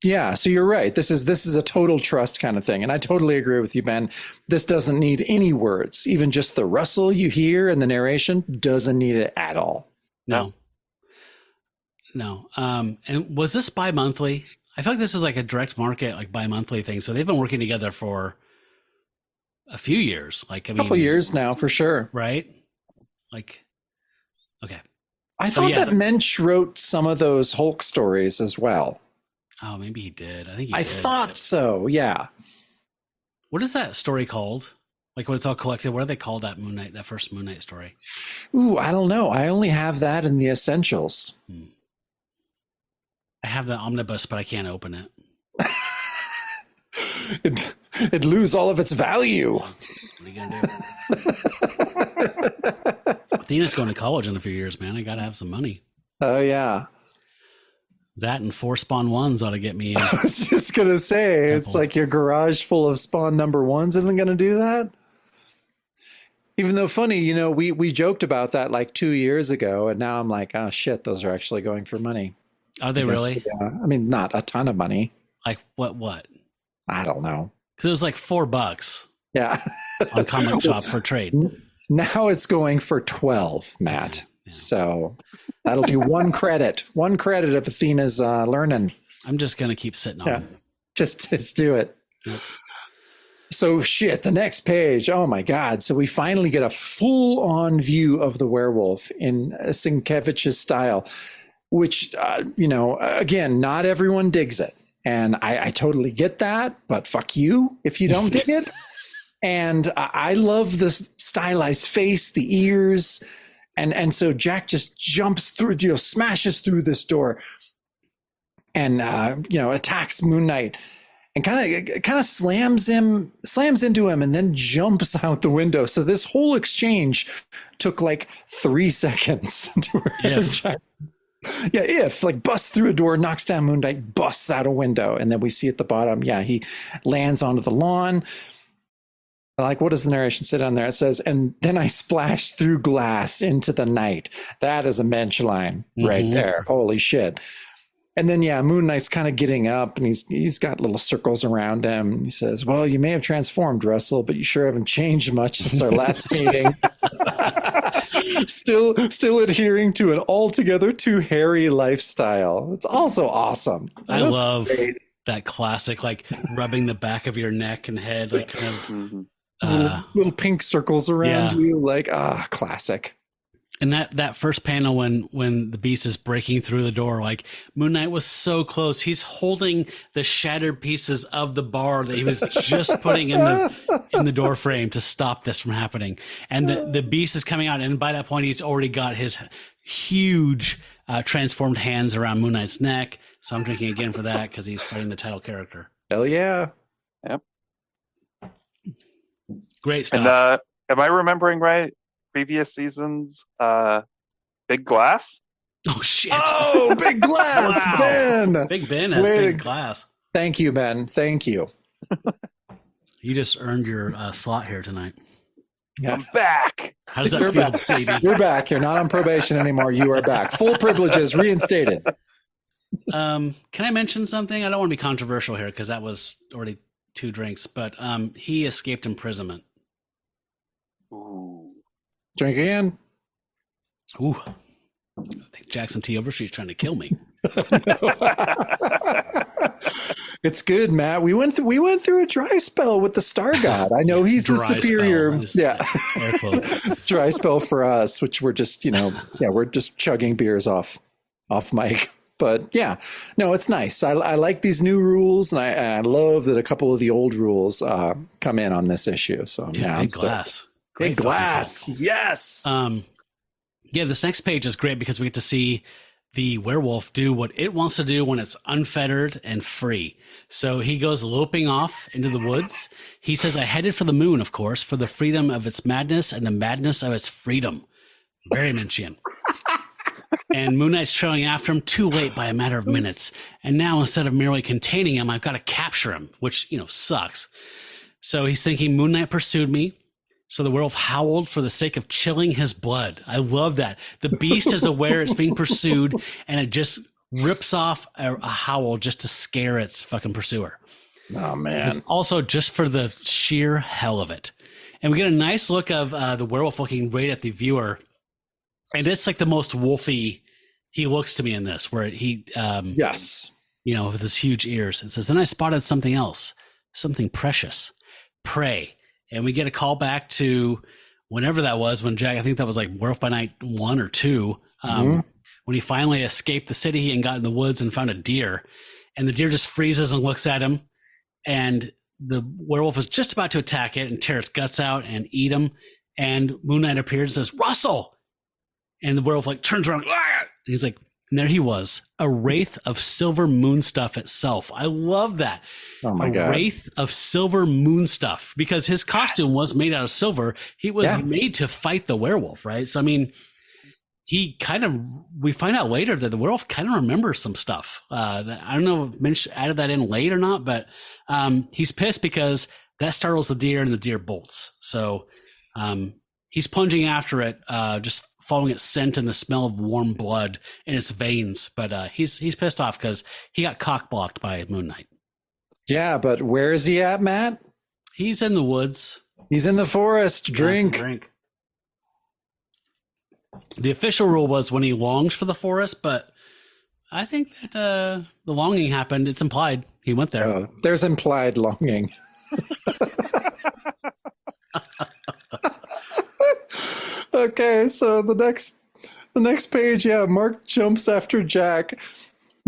yeah, so you're right. This is a total trust kind of thing. And I totally agree with you, Ben. This doesn't need any words. Even just the rustle you hear in the narration doesn't need it at all. No. And was this bi-monthly? I feel like this was like a direct market, like bi-monthly thing. So they've been working together for a few years. Like, I mean, a couple years now, for sure. Right? Like, okay. I thought that Moench wrote some of those Hulk stories as well. Oh, maybe he did. I think he did. I thought so, yeah. What is that story called? Like when it's all collected, what do they call that Moon Knight, that first Moon Knight story? Ooh, I don't know. I only have that in the Essentials. I have the omnibus, but I can't open it. It'd lose all of its value. What are you gonna do? Athena's going to college in a few years, man. I gotta have some money. Oh yeah. That and 4 spawn 1s ought to get me in. I was just gonna say, it's like your garage full of spawn number 1s isn't gonna do that. Even though funny, you know, we joked about that like 2 years ago, and now I'm like, oh shit, those are actually going for money. Are they really? Yeah. I mean, not a ton of money. Like what? I don't know. Because it was like $4 Yeah. on Comic Shop for trade. Now it's going for 12, Matt. Yeah. So that'll be one credit of Athena's learning. I'm just going to keep sitting on it. Just do it. Yep. So shit, the next page. Oh my God. So we finally get a full on view of the werewolf in Sienkiewicz's style, which, you know, again, not everyone digs it. And I totally get that, but fuck you if you don't dig it. And I love the stylized face, the ears. And so Jack just jumps through, you know, smashes through this door and, you know, attacks Moon Knight and kind of slams into him and then jumps out the window. So this whole exchange took like 3 seconds. If like busts through a door, knocks down Moon Knight, busts out a window. And then we see at the bottom, he lands onto the lawn. Like, what does the narration say down there? It says, and then I splashed through glass into the night. That is a Moench line right there. Holy shit. And then, Moon Knight's kind of getting up and he's got little circles around him. He says, well, you may have transformed, Russell, but you sure haven't changed much since our last meeting. Still adhering to an altogether too hairy lifestyle. It's also awesome. I love that classic, like rubbing the back of your neck and head, like kind of little pink circles around you, like classic. And that first panel when the beast is breaking through the door, like Moon Knight was so close. He's holding the shattered pieces of the bar that he was just putting in the door frame to stop this from happening. And the beast is coming out, and by that point, he's already got his huge transformed hands around Moon Knight's neck. So I'm drinking again for that because he's fighting the title character. Hell yeah! Yep. Great stuff. And am I remembering right? Previous seasons, Big Glass. Oh shit! Oh, Big Glass, wow. Ben. Big Ben has Big Glass. Thank you, Ben. Thank you. You just earned your slot here tonight. Yeah. I'm back. How does that feel, baby? You're back. You're not on probation anymore. You are back. Full privileges reinstated. Can I mention something? I don't want to be controversial here because that was already 2 drinks, but he escaped imprisonment. Ooh. Drink again. Ooh. I think Jackson T. Overstreet's trying to kill me. It's good, Matt. We went through a dry spell with the Star God. I know he's the superior. Dry spell for us, which we're just, we're just chugging beers off mic. But no, it's nice. I like these new rules, and I love that a couple of the old rules come in on this issue. So I'm Glass. Big Glass, yes. This next page is great because we get to see the werewolf do what it wants to do when it's unfettered and free. So he goes loping off into the woods. He says, I headed for the moon, of course, for the freedom of its madness and the madness of its freedom. Very Menchian. And Moon Knight's trailing after him, too late by a matter of minutes. And now instead of merely containing him, I've got to capture him, which, sucks. So he's thinking, Moon Knight pursued me. So the werewolf howled for the sake of chilling his blood. I love that. The beast is aware it's being pursued, and it just rips off a howl just to scare its fucking pursuer. Oh, man. Also just for the sheer hell of it. And we get a nice look of the werewolf looking right at the viewer. And it's like the most wolfy he looks to me in this, where he, yes, with his huge ears. It says, then I spotted something else, something precious, prey. And we get a call back to whenever that was, when Jack, I think that was like Werewolf by Night 1 or 2, when he finally escaped the city and got in the woods and found a deer. And the deer just freezes and looks at him. And the werewolf is just about to attack it and tear its guts out and eat him. And Moon Knight appears and says, Russell! And the werewolf turns around. And he's like, And there he was, a wraith of silver moon stuff itself. I love that. Oh my a God. Wraith of silver moon stuff, because his costume was made out of silver. He was made to fight the werewolf, right? So, I mean, we find out later that the werewolf kind of remembers some stuff. I don't know if Moench added that in late or not, but he's pissed because that startles the deer and the deer bolts. So he's plunging after it, just following its scent and the smell of warm blood in its veins. But he's pissed off because he got cock blocked by Moon Knight. Yeah, but where is he at, Matt? He's in the woods. He's in the forest. Drink. The official rule was when he longs for the forest, but I think that the longing happened. It's implied. He went there. Oh, there's implied longing. Okay, so the next page, Mark jumps after Jack,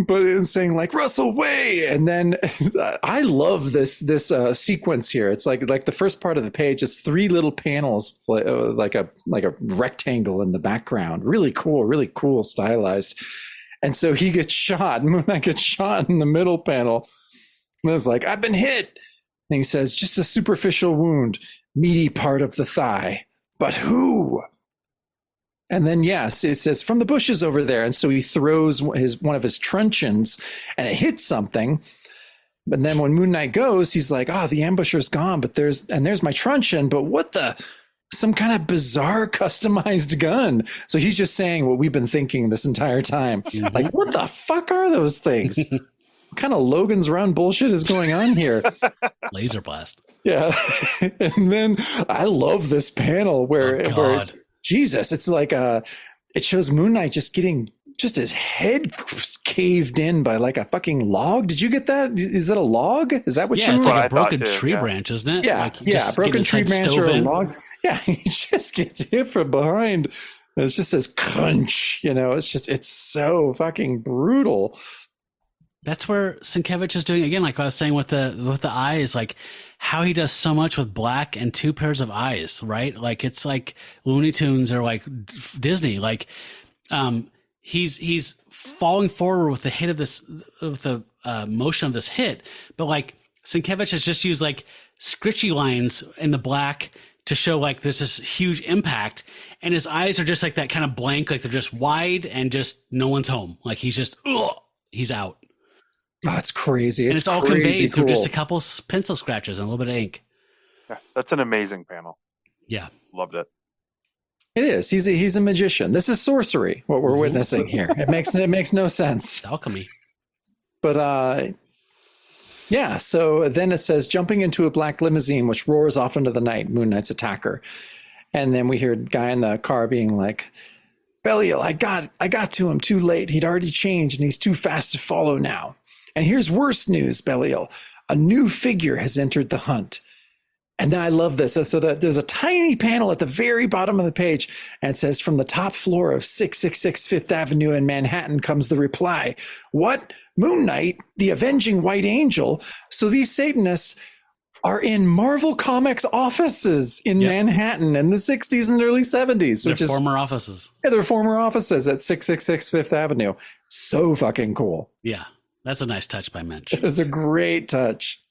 but it's saying like Russell way, and then I love this sequence here. It's like the first part of the page. It's 3 little panels, like a rectangle in the background. Really cool, stylized. And so he gets shot. Moon Knight gets shot in the middle panel. And it's like, I've been hit. And he says, just a superficial wound, meaty part of the thigh. But who? And then, yes, it says from the bushes over there. And so he throws one of his truncheons and it hits something. But then when Moon Knight goes, he's like, the ambusher's gone, but there's my truncheon. But what some kind of bizarre customized gun. So he's just saying what we've been thinking this entire time. Mm-hmm. Like, what the fuck are those things? What kind of Logan's Run bullshit is going on here? Laser blast. Yeah. And then I love this panel where Jesus, it's like it shows Moon Knight just getting his head caved in by like a fucking log. Did you get that? Is that a log? Is that what you? Yeah, it's like a broken tree branch, isn't it? Yeah, like broken tree branch or a log. Yeah, he just gets hit from behind. It just says crunch. It's so fucking brutal. That's where Sienkiewicz is doing again, like I was saying with the eyes, like how he does so much with black and 2 pairs of eyes, right? Like it's like Looney Tunes or like Disney. Like he's falling forward with the hit of this, with the motion of this hit, but like Sienkiewicz has just used like scritchy lines in the black to show like there's this huge impact, and his eyes are just like that kind of blank, like they're just wide and just no one's home. Like he's just he's out. Oh, it's crazy. It's all conveyed through just a couple pencil scratches and a little bit of ink. Yeah, that's an amazing panel. Yeah. Loved it. It is. He's a magician. This is sorcery, what we're witnessing here. It makes no sense. Alchemy. But so then it says jumping into a black limousine which roars off into the night, Moon Knight's attacker. And then we hear a guy in the car being like, Belial, I got to him too late. He'd already changed and he's too fast to follow now. And here's worse news, Belial. A new figure has entered the hunt. And then I love this. So there's a tiny panel at the very bottom of the page, and it says, from the top floor of 666 Fifth Avenue in Manhattan comes the reply. What? Moon Knight, the avenging white angel? So these Satanists are in Marvel Comics offices in Manhattan in the 60s and early 70s. They're former offices. Yeah, they're former offices at 666 Fifth Avenue. So fucking cool. Yeah. That's a nice touch by Moench. It's a great touch.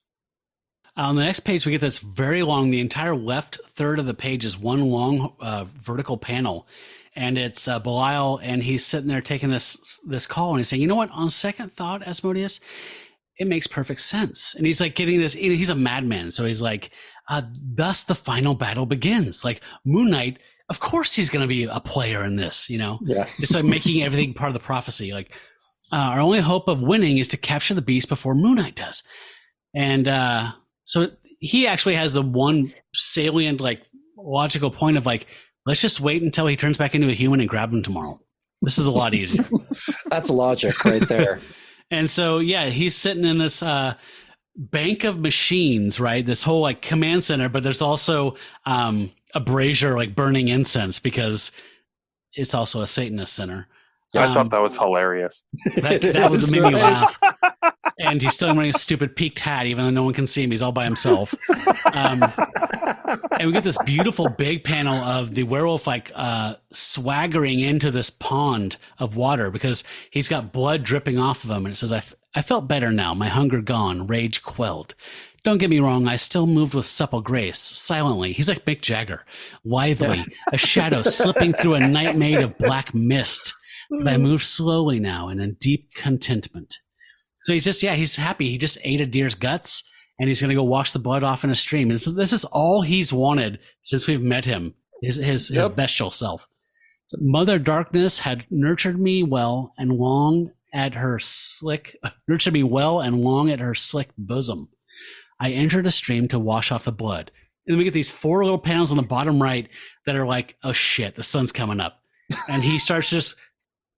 On the next page, we get this very long, the entire left third of the page is one long vertical panel. And it's Belial, and he's sitting there taking this call, and he's saying, you know what, on second thought, Asmodeus, it makes perfect sense. And he's like getting this, he's a madman. So he's like, thus the final battle begins. Like Moon Knight, of course he's going to be a player in this, Yeah. Just like making everything part of the prophecy. Like, our only hope of winning is to capture the beast before Moon Knight does. And so he actually has the one salient, like, logical point of like, let's just wait until he turns back into a human and grab him tomorrow. This is a lot easier. That's logic right there. And so, he's sitting in this bank of machines, right? This whole like command center, but there's also a brazier like burning incense because it's also a Satanist center. I thought that was hilarious. That would make me laugh. And he's still wearing a stupid peaked hat, even though no one can see him. He's all by himself. And we get this beautiful big panel of the werewolf like swaggering into this pond of water because he's got blood dripping off of him. And it says, I felt better now, my hunger gone, rage quelled. Don't get me wrong, I still moved with supple grace, silently. He's like Mick Jagger, lithely, a shadow slipping through a night made of black mist. But I move slowly now and in deep contentment. So he's happy. He just ate a deer's guts and he's going to go wash the blood off in a stream. And this is all he's wanted since we've met him, his bestial self. So Mother Darkness had nurtured me well and long at her slick bosom. I entered a stream to wash off the blood. And then we get these 4 little panels on the bottom right that are like, oh shit, the sun's coming up. And he starts just,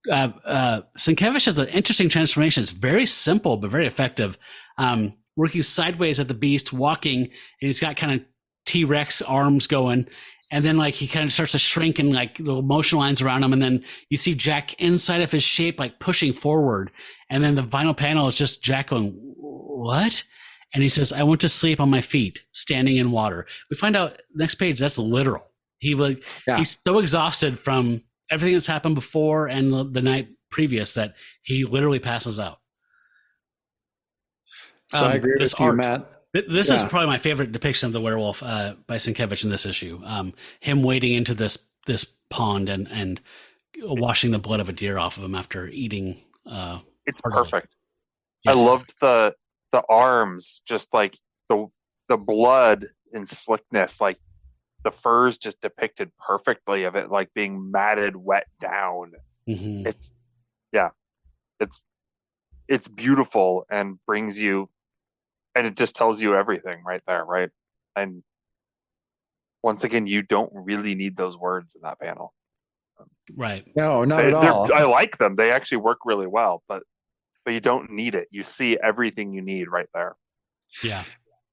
Sienkiewicz has an interesting transformation. It's very simple, but very effective. Working sideways at the beast, walking, and he's got kind of T-Rex arms going. And then like he kind of starts to shrink and like the motion lines around him. And then you see Jack inside of his shape, like pushing forward. And then the final panel is just Jack going, what? And he says, I went to sleep on my feet, standing in water. We find out next page, that's literal. He's so exhausted from everything that's happened before and the night previous that he literally passes out. So I agree with you, Matt. This is probably my favorite depiction of the werewolf by Sienkiewicz in this issue. Him wading into this pond and washing the blood of a deer off of him after eating. It's perfect. Yes. I loved the arms, just like the blood and slickness, like the fur's just depicted perfectly of it, like being matted wet down. Mm-hmm. It's beautiful and brings you, and it just tells you everything right there, right? And once again, you don't really need those words in that panel, right? No, not at all. I like them; they actually work really well, but you don't need it. You see everything you need right there.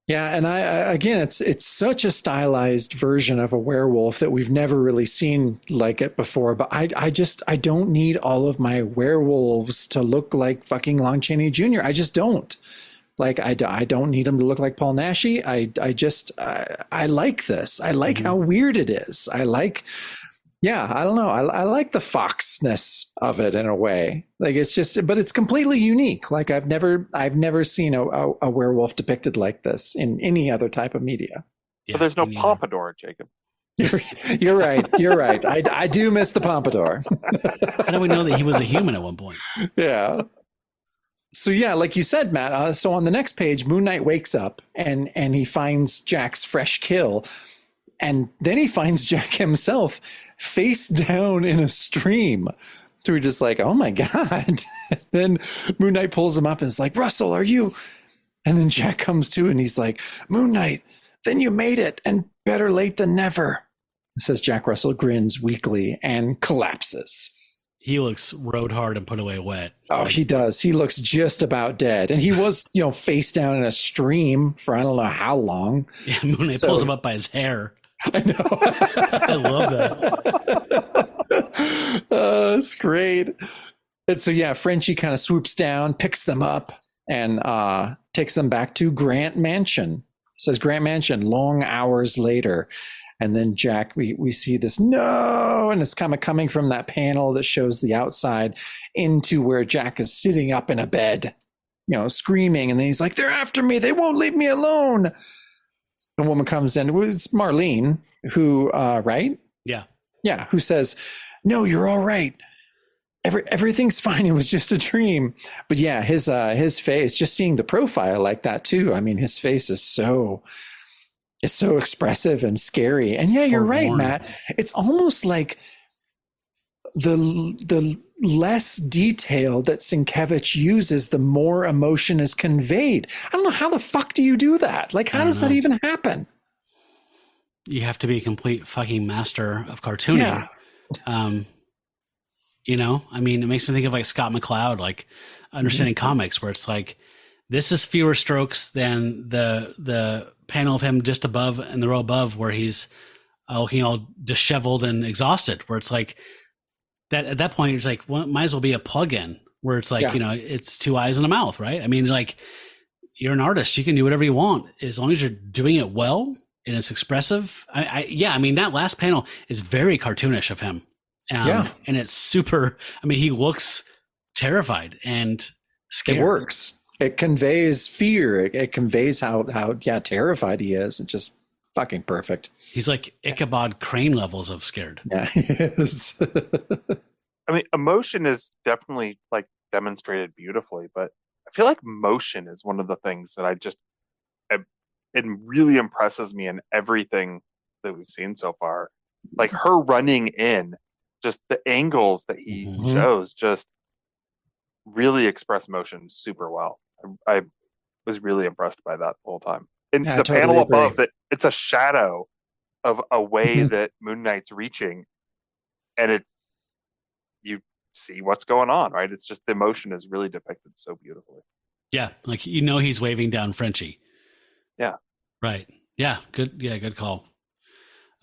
Yeah, and it's such a stylized version of a werewolf that we've never really seen like it before. But I don't need all of my werewolves to look like fucking Lon Chaney Jr. I just don't. Like I don't need him to look like Paul Naschy. I like this. I like how weird it is. I don't know. I like the foxness of it in a way. Like but it's completely unique. Like I've never seen a werewolf depicted like this in any other type of media. But there's no pompadour, Jacob. You're right. You're right. I do miss the pompadour. How do we know that he was a human at one point? Yeah. So yeah, like you said, Matt. So on the next page, Moon Knight wakes up and he finds Jack's fresh kill. And then he finds Jack himself face down in a stream. So we're just like, oh my God. Then Moon Knight pulls him up and is like, Russell, are you? And then Jack comes to and he's like, Moon Knight, then you made it, and better late than never. Says Jack Russell, grins weakly and collapses. He looks rode hard and put away wet. Oh, he does. He looks just about dead. And he was, face down in a stream for I don't know how long. Yeah, Moon Knight pulls him up by his hair. I know. I love that. It's great. And so, yeah, Frenchie kind of swoops down, picks them up, and takes them back to Grant Mansion. It says Grant Mansion, long hours later. And then Jack, we see this, no, and it's kind of coming from that panel that shows the outside into where Jack is sitting up in a bed, screaming. And then he's like, they're after me. They won't leave me alone. A woman comes in. It was Marlene, who, right? Yeah. Yeah, who says, no, you're all right. Everything's fine. It was just a dream. But yeah, his face, just seeing the profile like that too. I mean, his face is so expressive and scary. And yeah, you're right, Matt. It's almost like the less detail that Sienkiewicz uses, the more emotion is conveyed. I don't know, how the fuck do you do that? Like, how does that even happen? You have to be a complete fucking master of cartooning. Yeah. I mean, it makes me think of like Scott McCloud, like understanding comics, where it's like, this is fewer strokes than the panel of him just above in the row above where he's looking all disheveled and exhausted, where it's like that at that point it's like, well, it might as well be a plug-in where it's like, it's 2 eyes and a mouth, right? I mean, like, you're an artist, you can do whatever you want as long as you're doing it well. and it's expressive. I mean, that last panel is very cartoonish of him. And it's super, I mean, he looks terrified and scared. It works. It conveys fear. It conveys how terrified he is. It's just fucking perfect. He's like Ichabod Crane levels of scared. Yeah, he is. I mean, emotion is definitely like demonstrated beautifully, but I feel like motion is one of the things that it really impresses me in everything that we've seen so far. Like her running in, just the angles that he shows, just really express motion super well. I was really impressed by that the whole time. And the totally panel above that, it's a shadow of a way that Moon Knight's reaching, and you see what's going on, right? It's just the emotion is really depicted so beautifully. Yeah, like he's waving down Frenchie. Yeah. Right. Yeah, good call.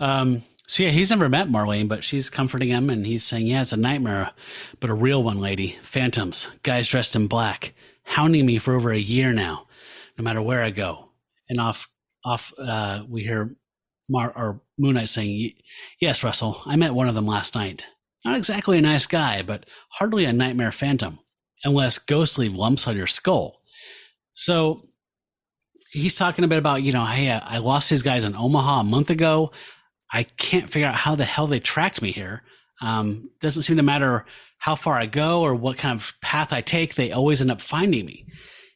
So yeah, he's never met Marlene, but she's comforting him, and he's saying, yeah, it's a nightmare, but a real one, lady. Phantoms, guys dressed in black, hounding me for over a year now, no matter where I go. And off, we hear Moon Knight saying, yes, Russell, I met one of them last night. Not exactly a nice guy, but hardly a nightmare phantom, unless ghosts leave lumps on your skull. So he's talking a bit about, hey, I lost these guys in Omaha a month ago. I can't figure out how the hell they tracked me here. Doesn't seem to matter how far I go or what kind of path I take. They always end up finding me.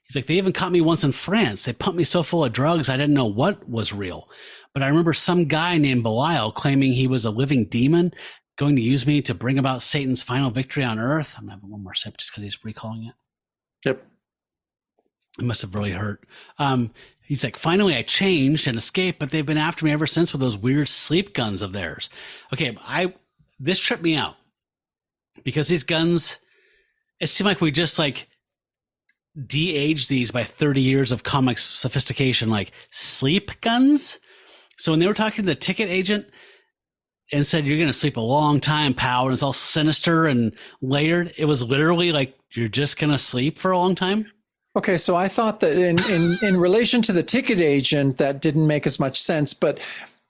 He's like, they even caught me once in France. They pumped me so full of drugs, I didn't know what was real. But I remember some guy named Belial claiming he was a living demon going to use me to bring about Satan's final victory on earth. I'm having one more sip just because he's recalling it. Yep. It must have really hurt. He's like, finally I changed and escaped, but they've been after me ever since with those weird sleep guns of theirs. Okay, this tripped me out because these guns, it seemed like we just like de-aged these by 30 years of comics sophistication, like sleep guns. So when they were talking to the ticket agent and said, you're going to sleep a long time, pal, and it's all sinister and layered, it was literally like, you're just going to sleep for a long time? Okay, so I thought that in relation to the ticket agent, that didn't make as much sense, but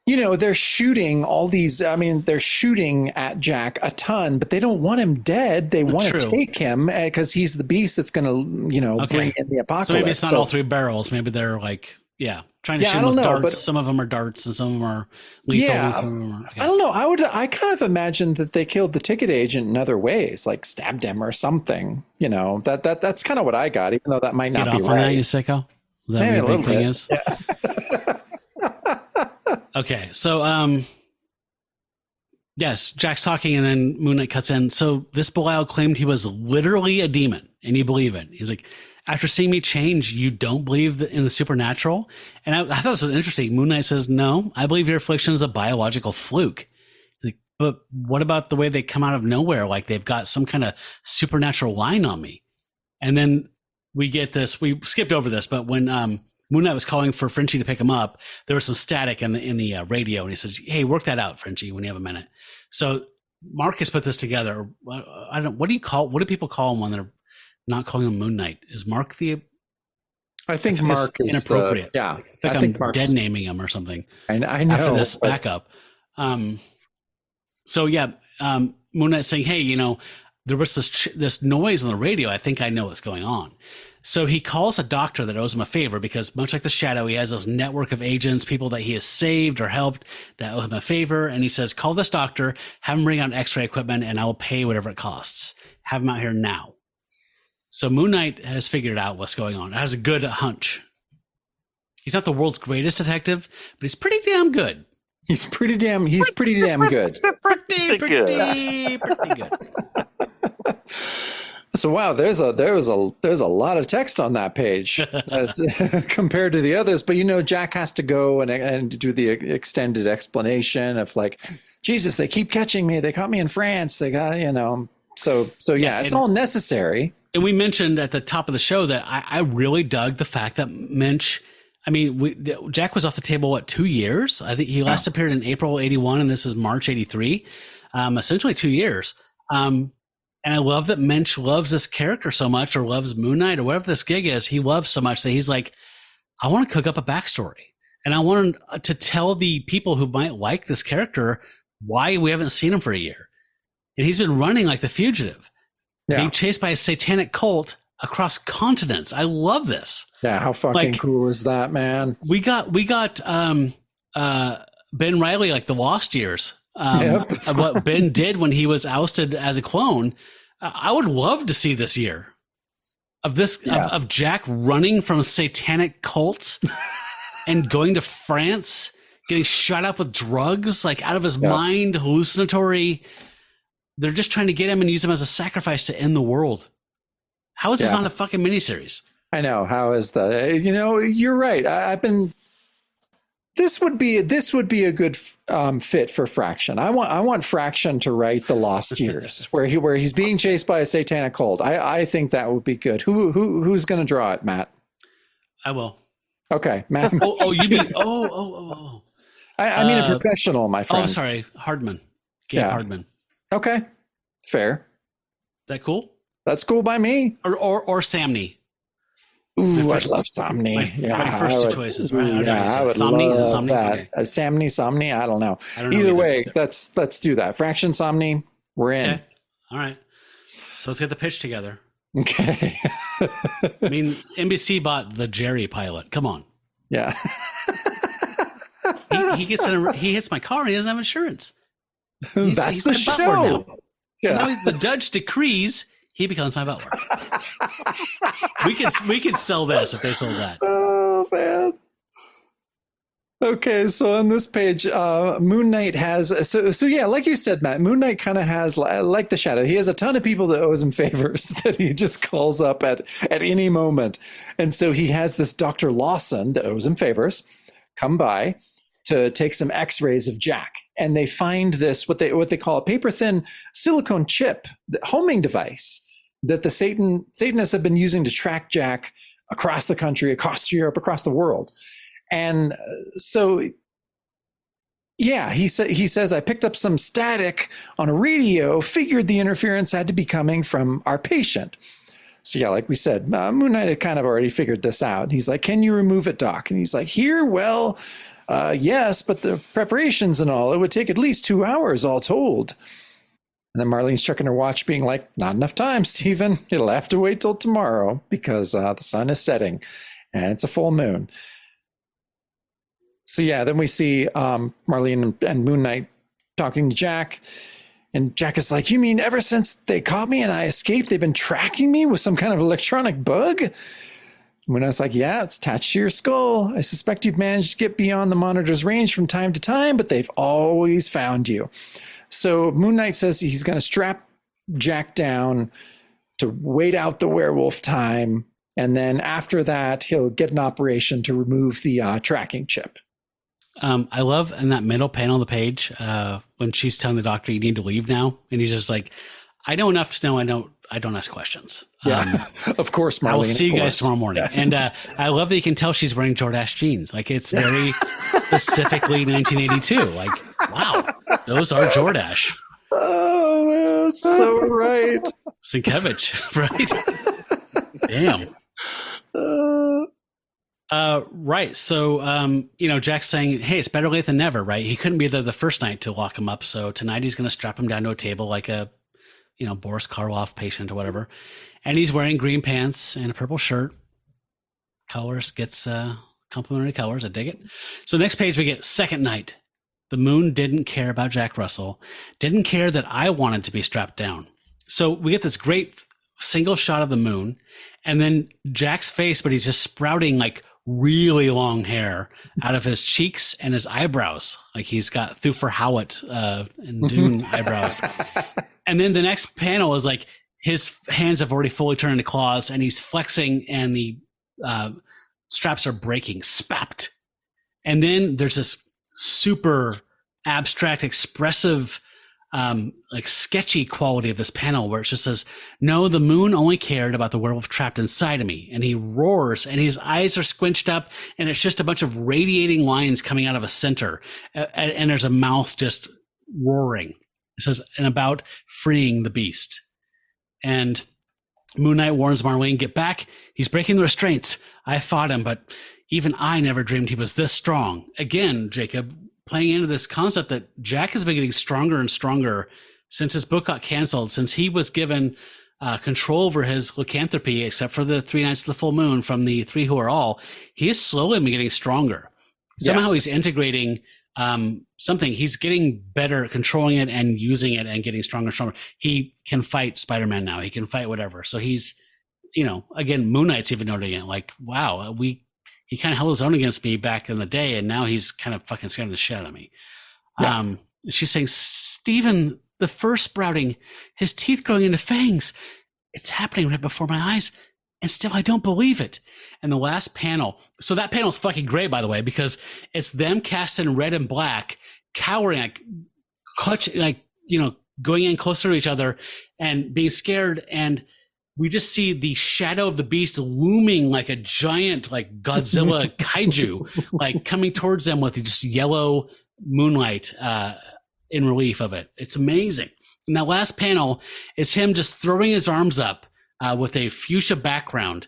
they're shooting all these, they're shooting at Jack a ton, but they don't want him dead. They want to take him because he's the beast that's going to, bring in the apocalypse. So maybe it's not all three barrels. Maybe they're like, trying to shoot them with darts. But some of them are darts and some of them are lethal. Yeah, and some of them are, I don't know. I kind of imagined that they killed the ticket agent in other ways, like stabbed him or something. That's kind of what I got, even though that might not be right. That, you sicko? Is that maybe what your big thing is? Yeah. Okay, so yes, Jack's talking, and then Moon Knight cuts in. So this Belial claimed he was literally a demon, and you believe it. He's like, after seeing me change, you don't believe in the supernatural? And I thought this was interesting. Moon Knight says, no, I believe your affliction is a biological fluke. Like, but what about the way they come out of nowhere? Like they've got some kind of supernatural line on me. And then we get this, we skipped over this, but when Moon Knight was calling for Frenchie to pick him up, there was some static in the radio, and he says, hey, work that out, Frenchie, when you have a minute. So Marcus put this together. I don't, what do people call him when they're not calling him Moon Knight? Is Mark I think Mark is inappropriate. Yeah. I think I'm dead naming him or something. I know. After this backup. So yeah, Moon Knight saying, hey, there was this noise on the radio. I think I know what's going on. So he calls a doctor that owes him a favor because much like the Shadow, he has this network of agents, people that he has saved or helped that owe him a favor. And he says, call this doctor, have him bring out x-ray equipment, and I will pay whatever it costs. Have him out here now. So Moon Knight has figured out what's going on. Has a good hunch. He's not the world's greatest detective, but he's pretty damn good. He's pretty damn good. Pretty good. So wow, there's a lot of text on that page compared to the others. But Jack has to go and do the extended explanation of like, Jesus, they keep catching me. They caught me in France. They got So yeah, it's all necessary. And we mentioned at the top of the show that I really dug the fact that Moench. Jack was off the table, 2 years? I think he last appeared in April 81, and this is March 83. Essentially 2 years. And I love that Moench loves this character so much, or loves Moon Knight, or whatever this gig is. He loves so much that he's like, I want to cook up a backstory. And I wanted to tell the people who might like this character why we haven't seen him for a year. And he's been running like the fugitive, being chased by a satanic cult across continents. I love this. Yeah, how fucking cool is that, man? We got Ben Reilly, like the Lost Years, of what Ben did when he was ousted as a clone. I would love to see this year of this of Jack running from satanic cults and going to France, getting shot up with drugs, like out of his mind, hallucinatory. They're just trying to get him and use him as a sacrifice to end the world. How is this not a fucking miniseries? I know. How is that? You know, you're right. I've been. This would be a good fit for Fraction. I want Fraction to write the Lost Years, where he's being chased by a satanic cult. I think that would be good. Who's going to draw it, Matt? I will. Okay, Matt. You mean I mean a professional, my friend. Oh, sorry, Hardman. Gabe Hardman. Okay, fair. That cool? That's cool by me. Or Samney. Ooh, I'd love Somni. My first two choices, right? I would love that. Okay. Somni. I don't know. Either way, let's do that. Fraction Somni. We're in. Okay. All right. So let's get the pitch together. Okay. I mean, NBC bought the Jerry pilot. Come on. Yeah. he hits my car and he doesn't have insurance. That's the show. Now. So now the judge decrees he becomes my butler. we could sell this if they sold that. Oh man. Okay, so on this page, Moon Knight has so yeah, like you said, Matt. Moon Knight kind of has, like the Shadow. He has a ton of people that owes him favors that he just calls up at any moment, and so he has this Dr. Lawson that owes him favors come by to take some X-rays of Jack, and they find this what they call a paper-thin silicone chip, the homing device that the Satanists have been using to track Jack across the country, across Europe, across the world. And so, yeah, he says, I picked up some static on a radio, figured the interference had to be coming from our patient. So yeah, like we said, Moon Knight had kind of already figured this out. He's like, can you remove it, Doc? And he's like, here, well, yes, but the preparations and all, it would take at least 2 hours all told. And then Marlene's checking her watch being like, not enough time, Stephen. It'll have to wait till tomorrow because the sun is setting and it's a full moon. So yeah, then we see Marlene and Moon Knight talking to Jack. And Jack is like, you mean ever since they caught me and I escaped, they've been tracking me with some kind of electronic bug? Moon Knight's like, yeah, it's attached to your skull. I suspect you've managed to get beyond the monitor's range from time to time, but they've always found you. So Moon Knight says he's going to strap Jack down to wait out the werewolf time. And then after that, he'll get an operation to remove the tracking chip. I love in that middle panel of the page when she's telling the doctor, you need to leave now. And he's just like, I know enough to know I don't ask questions. Yeah, of course, Marlene. I will see you guys tomorrow morning. Yeah. And I love that you can tell she's wearing Jordache jeans. Like, it's very specifically 1982. Like, wow, those are Jordache. Oh, man, so right. Sienkiewicz, right? Damn. Right. So, Jack's saying, hey, it's better late than never, right? He couldn't be there the first night to lock him up. So tonight he's going to strap him down to a table like a, Boris Karloff patient or whatever. And he's wearing green pants and a purple shirt. Colors, gets complimentary colors. I dig it. So next page, we get second night. The moon didn't care about Jack Russell. Didn't care that I wanted to be strapped down. So we get this great single shot of the moon and then Jack's face, but he's just sprouting like really long hair out of his cheeks and his eyebrows. Like he's got Thufir Hawat and Dune eyebrows. And then the next panel is like his hands have already fully turned into claws and he's flexing and the straps are breaking, spapped. And then there's this super abstract, expressive, like sketchy quality of this panel where it just says, no, the moon only cared about the werewolf trapped inside of me. And he roars and his eyes are squinched up and it's just a bunch of radiating lines coming out of a center. And there's a mouth just roaring. It says, and about freeing the beast. And Moon Knight warns Marlene, get back. He's breaking the restraints. I fought him, but even I never dreamed he was this strong. Again, Jacob, playing into this concept that Jack has been getting stronger and stronger since his book got canceled, since he was given control over his lycanthropy, except for the 3 nights of the full moon from the Three Who Are All. He is slowly been getting stronger. Somehow he's integrating something. He's getting better at controlling it and using it and getting stronger and stronger. He can fight Spider-Man now. He can fight whatever. So he's, again, Moon Knight's even noting it like, wow, he kind of held his own against me back in the day, and now he's kind of fucking scaring the shit out of me. Yeah. She's saying, Stephen, the first sprouting, his teeth growing into fangs. It's happening right before my eyes, and still I don't believe it. And the last panel, so that panel is fucking great, by the way, because it's them cast in red and black, cowering, like clutching, like, going in closer to each other and being scared. And we just see the shadow of the beast looming like a giant, like Godzilla kaiju, like coming towards them with just yellow moonlight in relief of it. It's amazing. And that last panel is him just throwing his arms up with a fuchsia background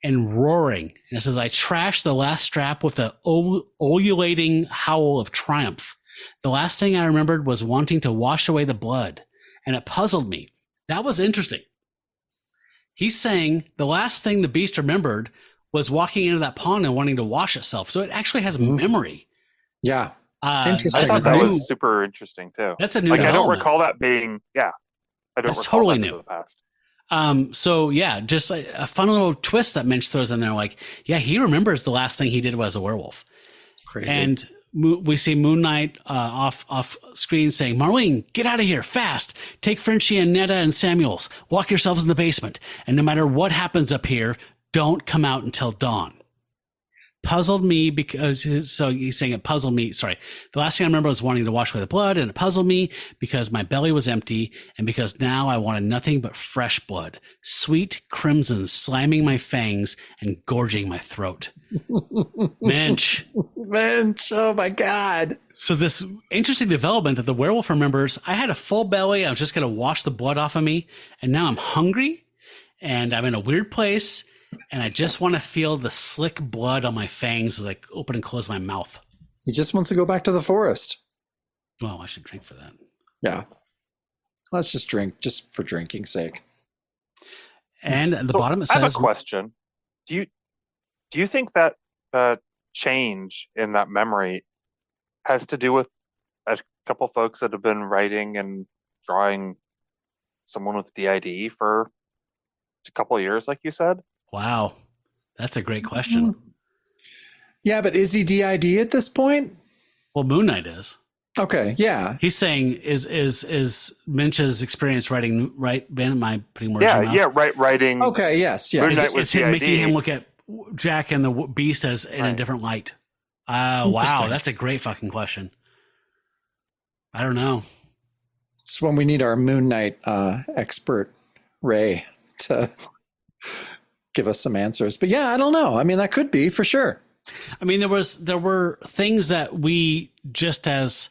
and roaring. And it says, I trashed the last strap with an ululating howl of triumph. The last thing I remembered was wanting to wash away the blood, and it puzzled me. That was interesting. He's saying the last thing the beast remembered was walking into that pond and wanting to wash itself. So it actually has memory. Yeah. Interesting. I thought that was super interesting too. That's a new development. I don't recall that being, I don't That's recall totally that new. in the past. So yeah, just a fun little twist that Moench throws in there. Like, yeah, he remembers the last thing he did was a werewolf. Crazy. And we see Moon Knight off screen saying, Marlene, get out of here fast. Take Frenchie and Netta and Samuels. Lock yourselves in the basement. And no matter what happens up here, don't come out until dawn. Puzzled me because, so he's saying it puzzled me. Sorry. The last thing I remember was wanting to wash away the blood, and it puzzled me because my belly was empty and because now I wanted nothing but fresh blood, sweet crimson slamming my fangs and gorging my throat. Moench. Oh my God. So this interesting development that the werewolf remembers, I had a full belly. I was just going to wash the blood off of me. And now I'm hungry and I'm in a weird place. And I just want to feel the slick blood on my fangs as I open and close my mouth. He just wants to go back to the forest. Well, I should drink for that. Yeah. Let's just drink, just for drinking's sake. And at the bottom it says... I have a question. Do you think that the change in that memory has to do with a couple folks that have been writing and drawing someone with DID for a couple of years, like you said? Wow. That's a great question. Yeah, but is he DID at this point? Well, Moon Knight is. Okay, yeah. He's saying is Moench's experience writing, right, Ben? Am I putting words in your mouth? Yeah, writing. Okay, yes. Moon Knight was is him DID. making him look at Jack and the Beast as in a different light? Wow, that's a great fucking question. I don't know. It's when we need our Moon Knight expert, Ray, to give us some answers. But yeah, I don't know. I mean, that could be for sure. I mean, there were things that we just as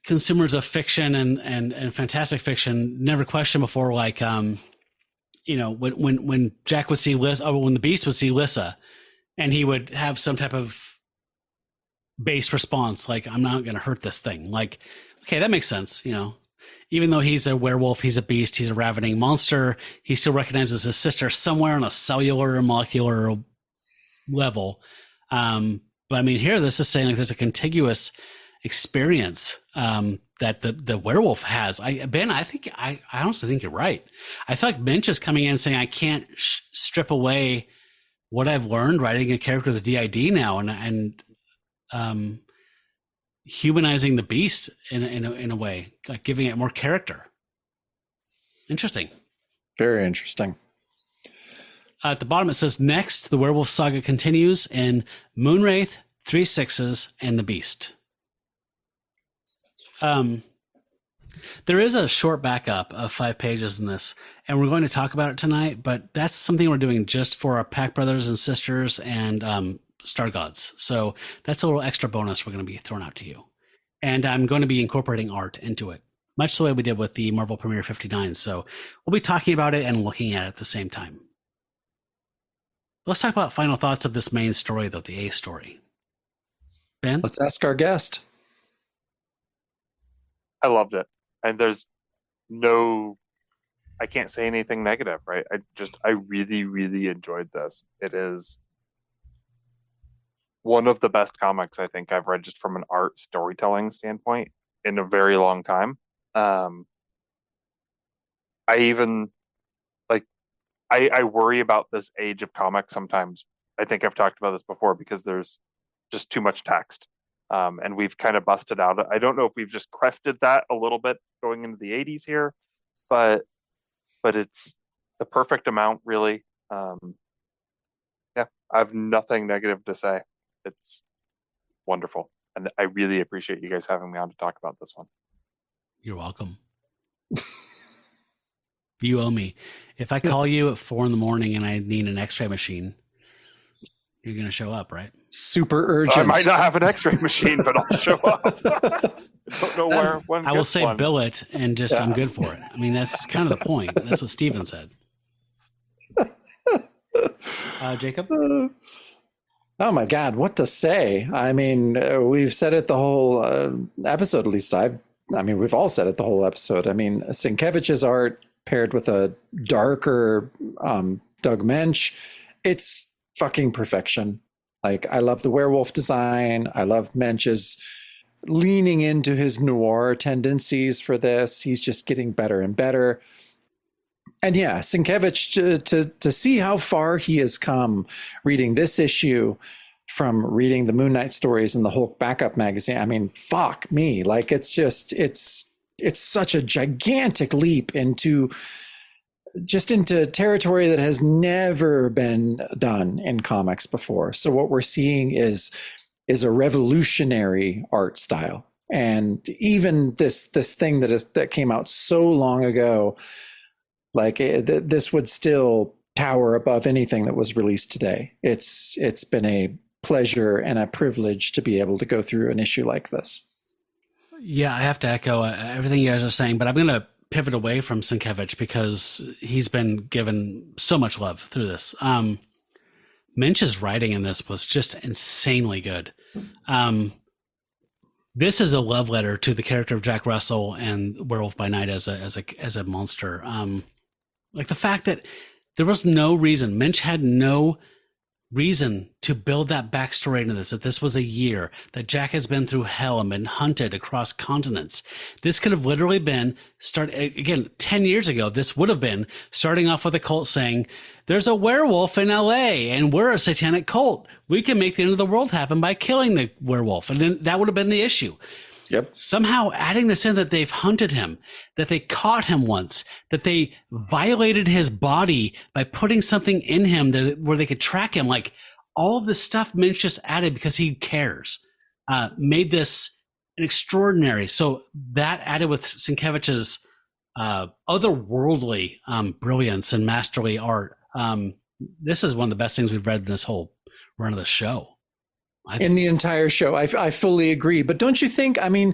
consumers of fiction and fantastic fiction never questioned before, like when Jack would see Lissa, or when the Beast would see Lissa, and he would have some type of base response, like, I'm not going to hurt this thing. Like, okay, that makes sense. Even though he's a werewolf, he's a beast, he's a ravening monster, he still recognizes his sister somewhere on a cellular or molecular level. But I mean, here, this is saying like there's a contiguous experience that the werewolf has. Ben, I honestly think you're right. I feel like Moench is coming in and saying, I can't strip away what I've learned writing a character with DID now and humanizing the beast in a way, like giving it more character. Interesting. Very interesting. At the bottom, it says, next, the werewolf saga continues in Moonwraith, 3 Sixes, and the Beast. There is a short backup of 5 pages in this, and we're going to talk about it tonight, but that's something we're doing just for our Pack brothers and sisters and Star Gods. So that's a little extra bonus we're going to be throwing out to you. And I'm going to be incorporating art into it. much the way we did with the Marvel Premiere 59. So we'll be talking about it and looking at it at the same time. Let's talk about final thoughts of this main story, though, the A story. Ben? Let's ask our guest. I loved it. And I can't say anything negative, right? I really, really enjoyed this. It is one of the best comics I think I've read just from an art storytelling standpoint in a very long time. I worry about this age of comics sometimes. I think I've talked about this before because there's just too much text. And we've kind of busted out. I don't know if we've just crested that a little bit going into the 80s here, but it's the perfect amount, really. Yeah, I have nothing negative to say. It's wonderful. And I really appreciate you guys having me on to talk about this one. You're welcome. You owe me. If I call you at 4 a.m. and I need an x-ray machine, you're going to show up, right? Super urgent. I might not have an x-ray machine, but I'll show up. Don't know where one I will say one. bill it and just I'm good for it. I mean, that's kind of the point. That's what Steven said. Jacob? Oh my God, what to say? I mean, we've said it the whole episode, at least we've all said it the whole episode. I mean, Sienkiewicz's art paired with a darker Doug Moench, it's fucking perfection. Like, I love the werewolf design. I love Moench's leaning into his noir tendencies for this. He's just getting better and better. And yeah, Sienkiewicz, to see how far he has come reading this issue from reading the Moon Knight stories in the Hulk backup magazine. I mean, fuck me. Like, it's such a gigantic leap into territory that has never been done in comics before. So what we're seeing is a revolutionary art style. And even this thing that came out so long ago, like this would still tower above anything that was released today. It's been a pleasure and a privilege to be able to go through an issue like this. Yeah, I have to echo everything you guys are saying, but I'm going to pivot away from Sienkiewicz because he's been given so much love through this. Moench's writing in this was just insanely good. This is a love letter to the character of Jack Russell and Werewolf by Night as a monster. Like the fact that there was no reason, Moench had no reason to build that backstory into this, that this was a year that Jack has been through hell and been hunted across continents. This could have literally been 10 years ago. This would have been starting off with a cult saying, there's a werewolf in LA and we're a satanic cult. We can make the end of the world happen by killing the werewolf. And then that would have been the issue. Yep. Somehow adding this in, that they've hunted him, that they caught him once, that they violated his body by putting something in him where they could track him. Like, all of this stuff Moench just added because he cares, made this an extraordinary. So that added with Sienkiewicz's otherworldly brilliance and masterly art. This is one of the best things we've read in this whole run of the show. In the entire show. I fully agree. But don't you think, I mean,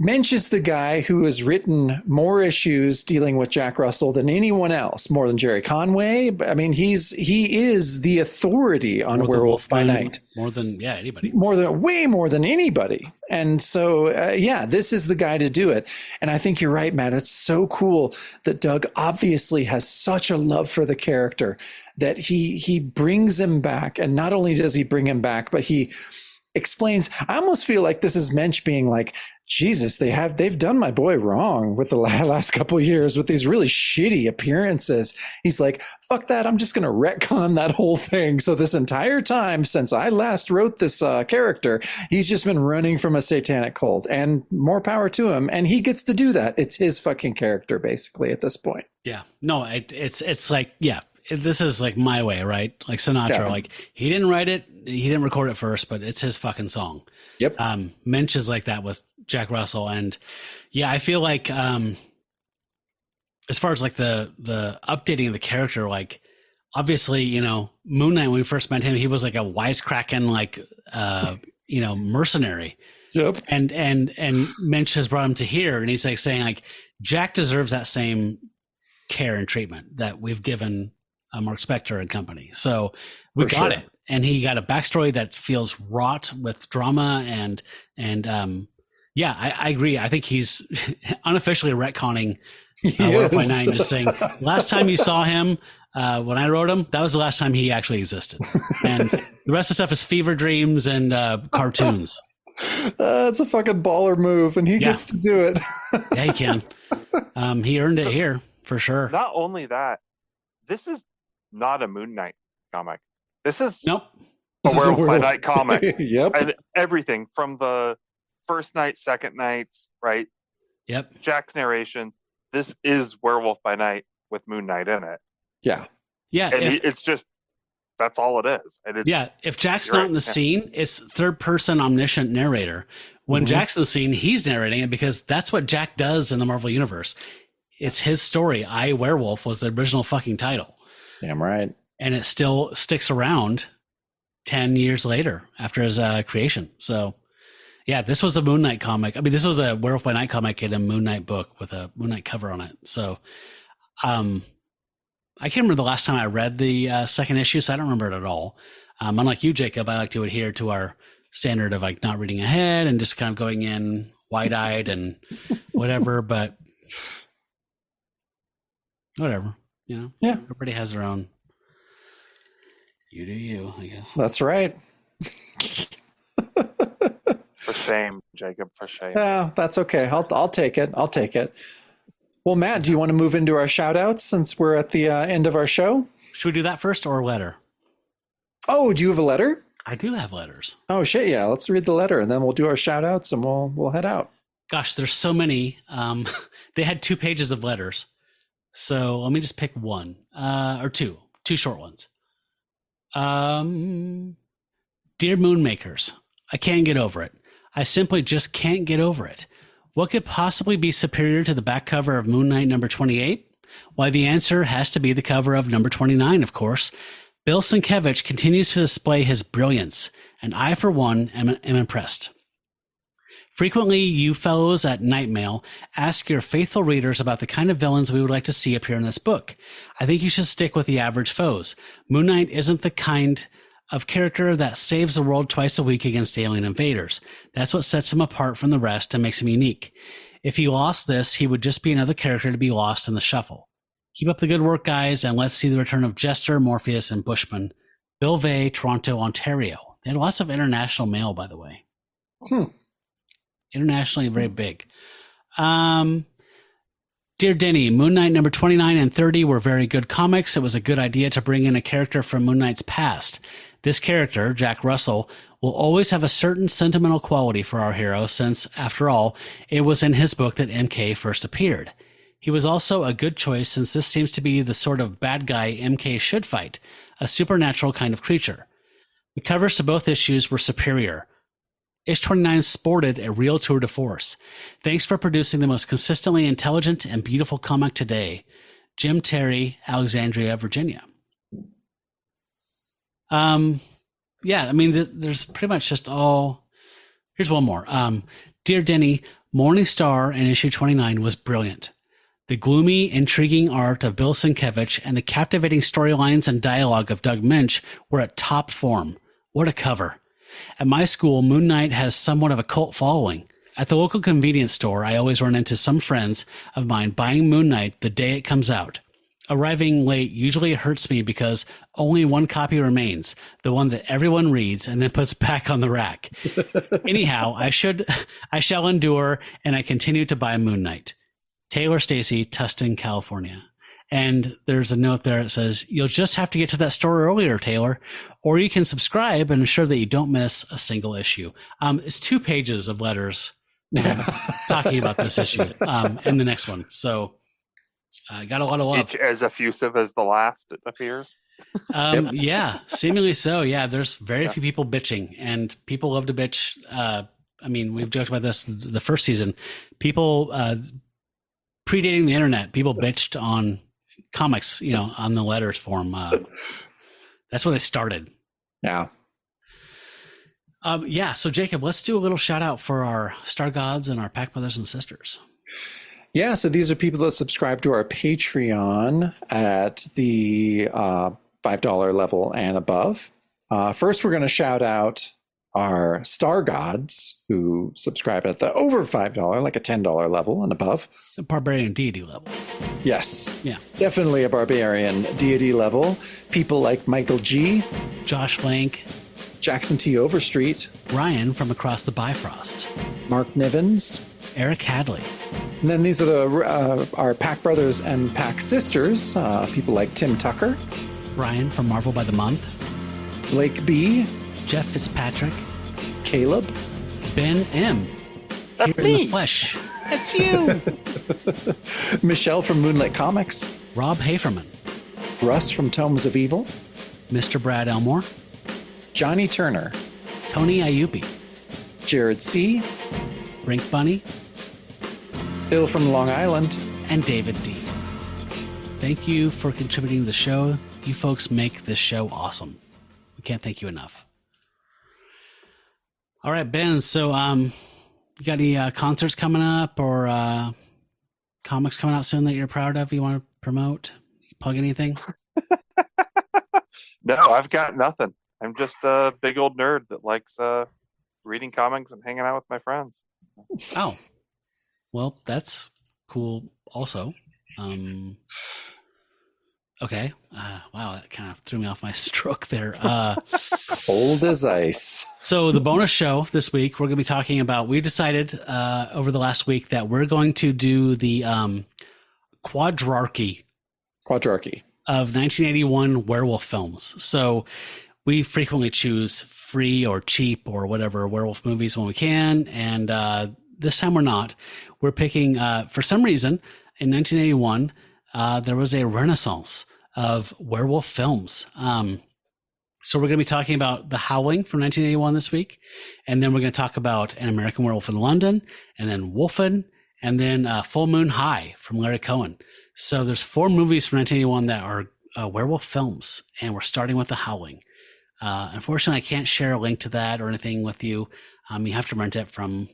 Moench is the guy who has written more issues dealing with Jack Russell than anyone else, more than Jerry Conway. I mean, he is the authority on Werewolf by Night. More than anybody. Way more than anybody. And so, this is the guy to do it. And I think you're right, Matt. It's so cool that Doug obviously has such a love for the character that he brings him back. And not only does he bring him back, but he explains. I almost feel like this is Moench being like, Jesus, they've done my boy wrong with the last couple of years with these really shitty appearances. He's like, fuck that. I'm just going to retcon that whole thing. So this entire time since I last wrote this character, he's just been running from a satanic cult, and more power to him. And he gets to do that. It's his fucking character basically at this point. Yeah, no, it's like, yeah, this is like my way, right? Like Sinatra, like he didn't write it, he didn't record it first, but it's his fucking song. Yep. Moench is like that with Jack Russell. And yeah, I feel like as far as like the updating of the character, like obviously, Moon Knight, when we first met him, he was like a wisecracking, like mercenary. Yep. And Moench has brought him to here, and he's like saying like Jack deserves that same care and treatment that we've given Mark Spector and company. So we got it, and he got a backstory that feels wrought with drama and yeah, I agree. I think he's unofficially retconning Werewolf by Night, just saying last time you saw him when I wrote him, that was the last time he actually existed, and the rest of the stuff is fever dreams and cartoons. It's a fucking baller move, and he gets to do it. Yeah, he can. He earned it here for sure. Not only that, this is not a Moon Knight comic. This is nope. A Werewolf by Night comic. Yep. And everything from the first night, second nights, right? Yep. Jack's narration. This is Werewolf by Night with Moon Knight in it. Yeah. Yeah. And it's just, that's all it is. And if Jack's not in the scene, it's third person omniscient narrator. When Jack's in the scene, he's narrating it because that's what Jack does in the Marvel Universe. It's his story. I, Werewolf was the original fucking title. Damn right. And it still sticks around 10 years later after his creation. So yeah, this was a Moon Knight comic. I mean, this was a Werewolf by Night comic in a Moon Knight book with a Moon Knight cover on it. So I can't remember the last time I read the second issue, so I don't remember it at all. Unlike you, Jacob, I like to adhere to our standard of like not reading ahead and just kind of going in wide-eyed and whatever, but whatever, Yeah. Everybody has their own. You do you, I guess. That's right. For shame, Jacob, for shame. Yeah, that's okay. I'll take it. I'll take it. Well, Matt, do you want to move into our shout outs since we're at the end of our show? Should we do that first or a letter? Oh, do you have a letter? I do have letters. Oh, shit. Yeah. Let's read the letter and then we'll do our shout outs and we'll head out. Gosh, there's so many. They had 2 pages of letters. So let me just pick one or two short ones. Dear Moonmakers, I can't get over it. I simply just can't get over it. What could possibly be superior to the back cover of Moon Knight number 28? Why, the answer has to be the cover of number 29, of course. Bill Sienkiewicz continues to display his brilliance, and I, for one, am impressed. Frequently, you fellows at Nightmail ask your faithful readers about the kind of villains we would like to see appear in this book. I think you should stick with the average foes. Moon Knight isn't the kind of character that saves the world twice a week against alien invaders. That's what sets him apart from the rest and makes him unique. If he lost this, he would just be another character to be lost in the shuffle. Keep up the good work, guys, and let's see the return of Jester, Morpheus, and Bushman. Bill Vay, Toronto, Ontario. They had lots of international mail, by the way. Internationally very big. Dear Denny, Moon Knight number 29 and 30 were very good comics. It was a good idea to bring in a character from Moon Knight's past. This character, Jack Russell, will always have a certain sentimental quality for our hero since, after all, it was in his book that MK first appeared. He was also a good choice since this seems to be the sort of bad guy MK should fight, a supernatural kind of creature. The covers to both issues were superior. Ish 29 sported a real tour de force. Thanks for producing the most consistently intelligent and beautiful comic today. Jim Terry, Alexandria, Virginia. Yeah, I mean, there's pretty much just all. Here's one more. Dear Denny, Morning Star in issue 29 was brilliant. The gloomy, intriguing art of Bill Sienkiewicz and the captivating storylines and dialogue of Doug Moench were at top form. What a cover. At my school, Moon Knight has somewhat of a cult following. At the local convenience store, I always run into some friends of mine buying Moon Knight the day it comes out. Arriving late usually hurts me because only one copy remains, the one that everyone reads and then puts back on the rack. Anyhow, I shall endure, and I continue to buy Moon Knight. Taylor Stacy, Tustin, California. And there's a note there that says, you'll just have to get to that store earlier, Taylor, or you can subscribe and ensure that you don't miss a single issue. It's 2 pages of letters talking about this issue and the next one. So I got a lot of love. Each as effusive as the last, it appears. Yeah, seemingly so. Yeah, there's very few people bitching, and people love to bitch. I mean, we've joked about this the first season. People predating the internet, people bitched on comics, on the letters form. That's where they started. Yeah. Yeah. So Jacob, let's do a little shout out for our Star Gods and our Pack Brothers and Sisters. Yeah, so these are people that subscribe to our Patreon at the $5 level and above. First, we're going to shout out our Star Gods who subscribe at the over $5, like a $10 level and above. The Barbarian Deity level. Yes. Yeah. Definitely a Barbarian Deity level. People like Michael G., Josh Lank, Jackson T. Overstreet, Ryan from Across the Bifrost, Mark Nivens, Eric Hadley. And then these are our Pack Brothers and Pack Sisters, people like Tim Tucker, Ryan from Marvel by the Month, Blake B., Jeff Fitzpatrick, Caleb, Ben M. That's Here me. in the flesh. That's you. Michelle from Moonlit Comics, Rob Haferman, Russ from Tomes of Evil, Mr. Brad Elmore, Johnny Turner, Tony Ayupi, Jared C., Brink Bunny, Bill from Long Island, and David D. Thank you for contributing to the show. You folks make this show awesome. We can't thank you enough. All right, Ben. So, you got any concerts coming up or comics coming out soon that you're proud of? You want to promote? Plug anything? No, I've got nothing. I'm just a big old nerd that likes reading comics and hanging out with my friends. Oh, well, that's cool. Also, okay. Wow, that kind of threw me off my stroke there. cold as ice. So the bonus show this week, we're going to be talking about, we decided over the last week that we're going to do the quadrarchy of 1981 werewolf films. So we frequently choose free or cheap or whatever werewolf movies when we can. And this time we're not. We're picking, for some reason, in 1981, there was a renaissance of werewolf films. So we're going to be talking about The Howling from 1981 this week. And then we're going to talk about An American Werewolf in London, and then Wolfen, and then Full Moon High from Larry Cohen. So there's 4 movies from 1981 that are werewolf films, and we're starting with The Howling. Unfortunately, I can't share a link to that or anything with you. You have to rent it from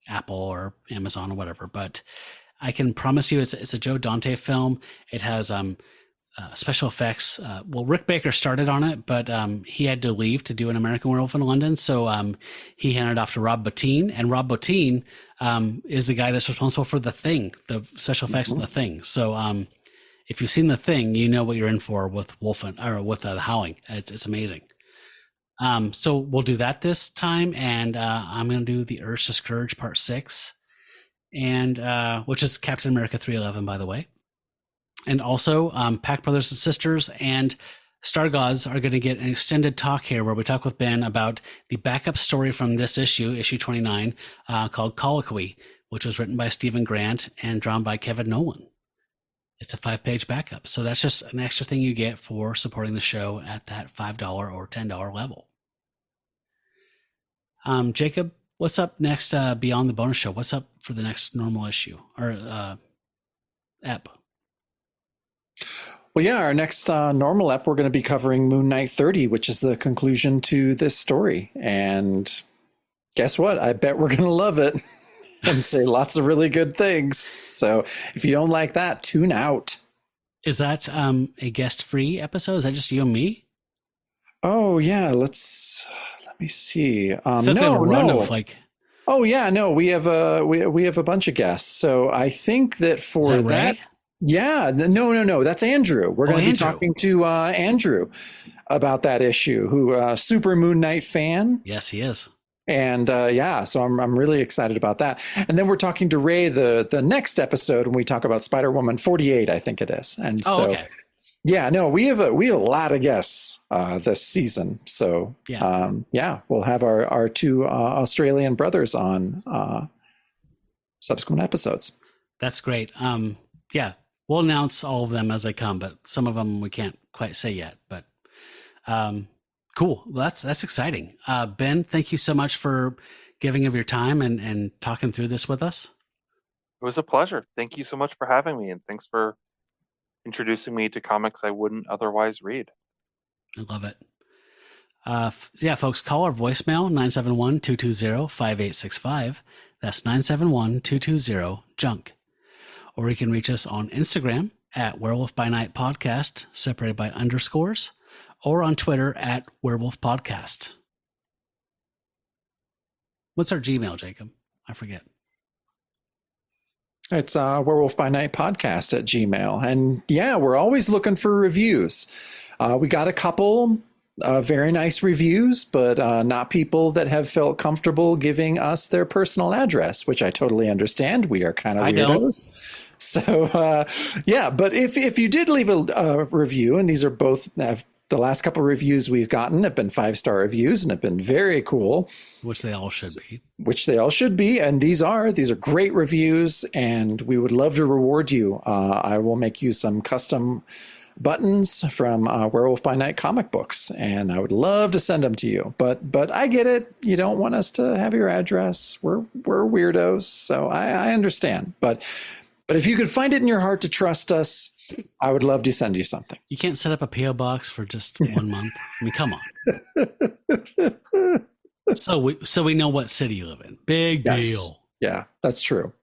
Apple or Amazon or whatever. But I can promise you it's a Joe Dante film. It has special effects. Well, Rick Baker started on it, but he had to leave to do An American Werewolf in London. So he handed it off to Rob Bottin. And Rob Bottin is the guy that's responsible for The Thing, the special effects of The Thing. So if you've seen The Thing, you know what you're in for with Wolfen or with The Howling. It's amazing. So we'll do that this time, and I'm going to do The Urge to Scourge Part 6, and which is Captain America 311, by the way. And also, Pack Brothers and Sisters and Star Gods are going to get an extended talk here where we talk with Ben about the backup story from this issue, issue 29, called Colloquy, which was written by Stephen Grant and drawn by Kevin Nolan. It's a 5-page backup. So that's just an extra thing you get for supporting the show at that $5 or $10 level. Jacob, what's up next beyond the bonus show? What's up for the next normal issue or ep? Well, yeah, our next normal ep, we're going to be covering Moon Knight 30, which is the conclusion to this story. And guess what? I bet we're going to love it and say lots of really good things. So if you don't like that, tune out. Is that a guest-free episode? Is that just you and me? Oh, yeah. Let me see. No. Oh, yeah. No, we have a bunch of guests. So I think that for that. Yeah, no. That's Andrew. We're going to be talking to Andrew about that issue, who super Moon Knight fan. Yes, he is. And so I'm really excited about that. And then we're talking to Ray the next episode when we talk about Spider-Woman 48, I think it is. And okay. Yeah, no, we have a lot of guests this season. So we'll have our 2 Australian brothers on subsequent episodes. That's great. We'll announce all of them as they come, but some of them we can't quite say yet. But cool. Well, that's exciting. Ben, thank you so much for giving of your time and talking through this with us. It was a pleasure. Thank you so much for having me, and thanks for introducing me to comics I wouldn't otherwise read. I love it. Yeah, folks, call our voicemail, 971-220-5865. That's 971-220-JUNK. Or you can reach us on Instagram at Werewolf by Night Podcast, separated by underscores, or on Twitter at Werewolf Podcast. What's our Gmail, Jacob? I forget. It's Werewolf by Night Podcast at Gmail. And yeah, we're always looking for reviews. We got a couple very nice reviews, but not people that have felt comfortable giving us their personal address, which I totally understand. We are kind of weirdos. So yeah, but if you did leave a review, and these are both the last couple of reviews we've gotten have been 5-star reviews and have been very cool. Which they all should be. And these are great reviews, and we would love to reward you. I will make you some custom buttons from Werewolf by Night comic books, and I would love to send them to you. But I get it. You don't want us to have your address. We're weirdos, so I understand. But if you could find it in your heart to trust us, I would love to send you something. You can't set up a P.O. box for just 1 month. I mean, come on. So we know what city you live in. Big deal. Yeah, that's true.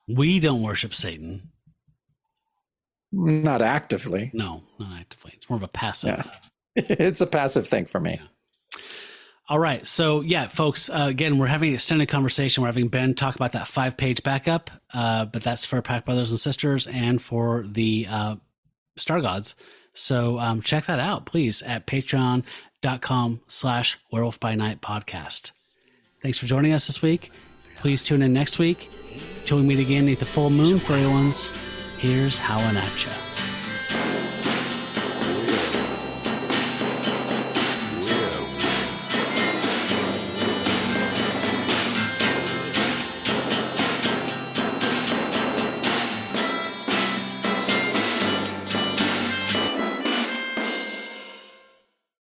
We don't worship Satan. Not actively. No, not actively. It's more of a passive. Yeah. It's a passive thing for me. Yeah. All right. So yeah, folks, again, we're having an extended conversation. We're having Ben talk about that 5-page backup, but that's for Pack Brothers and Sisters and for the Star Gods. So check that out, please, at patreon.com/Werewolf by Night podcast. Thanks for joining us this week. Please tune in next week. Till we meet again beneath the full moon, furry ones. Here's howling at ya.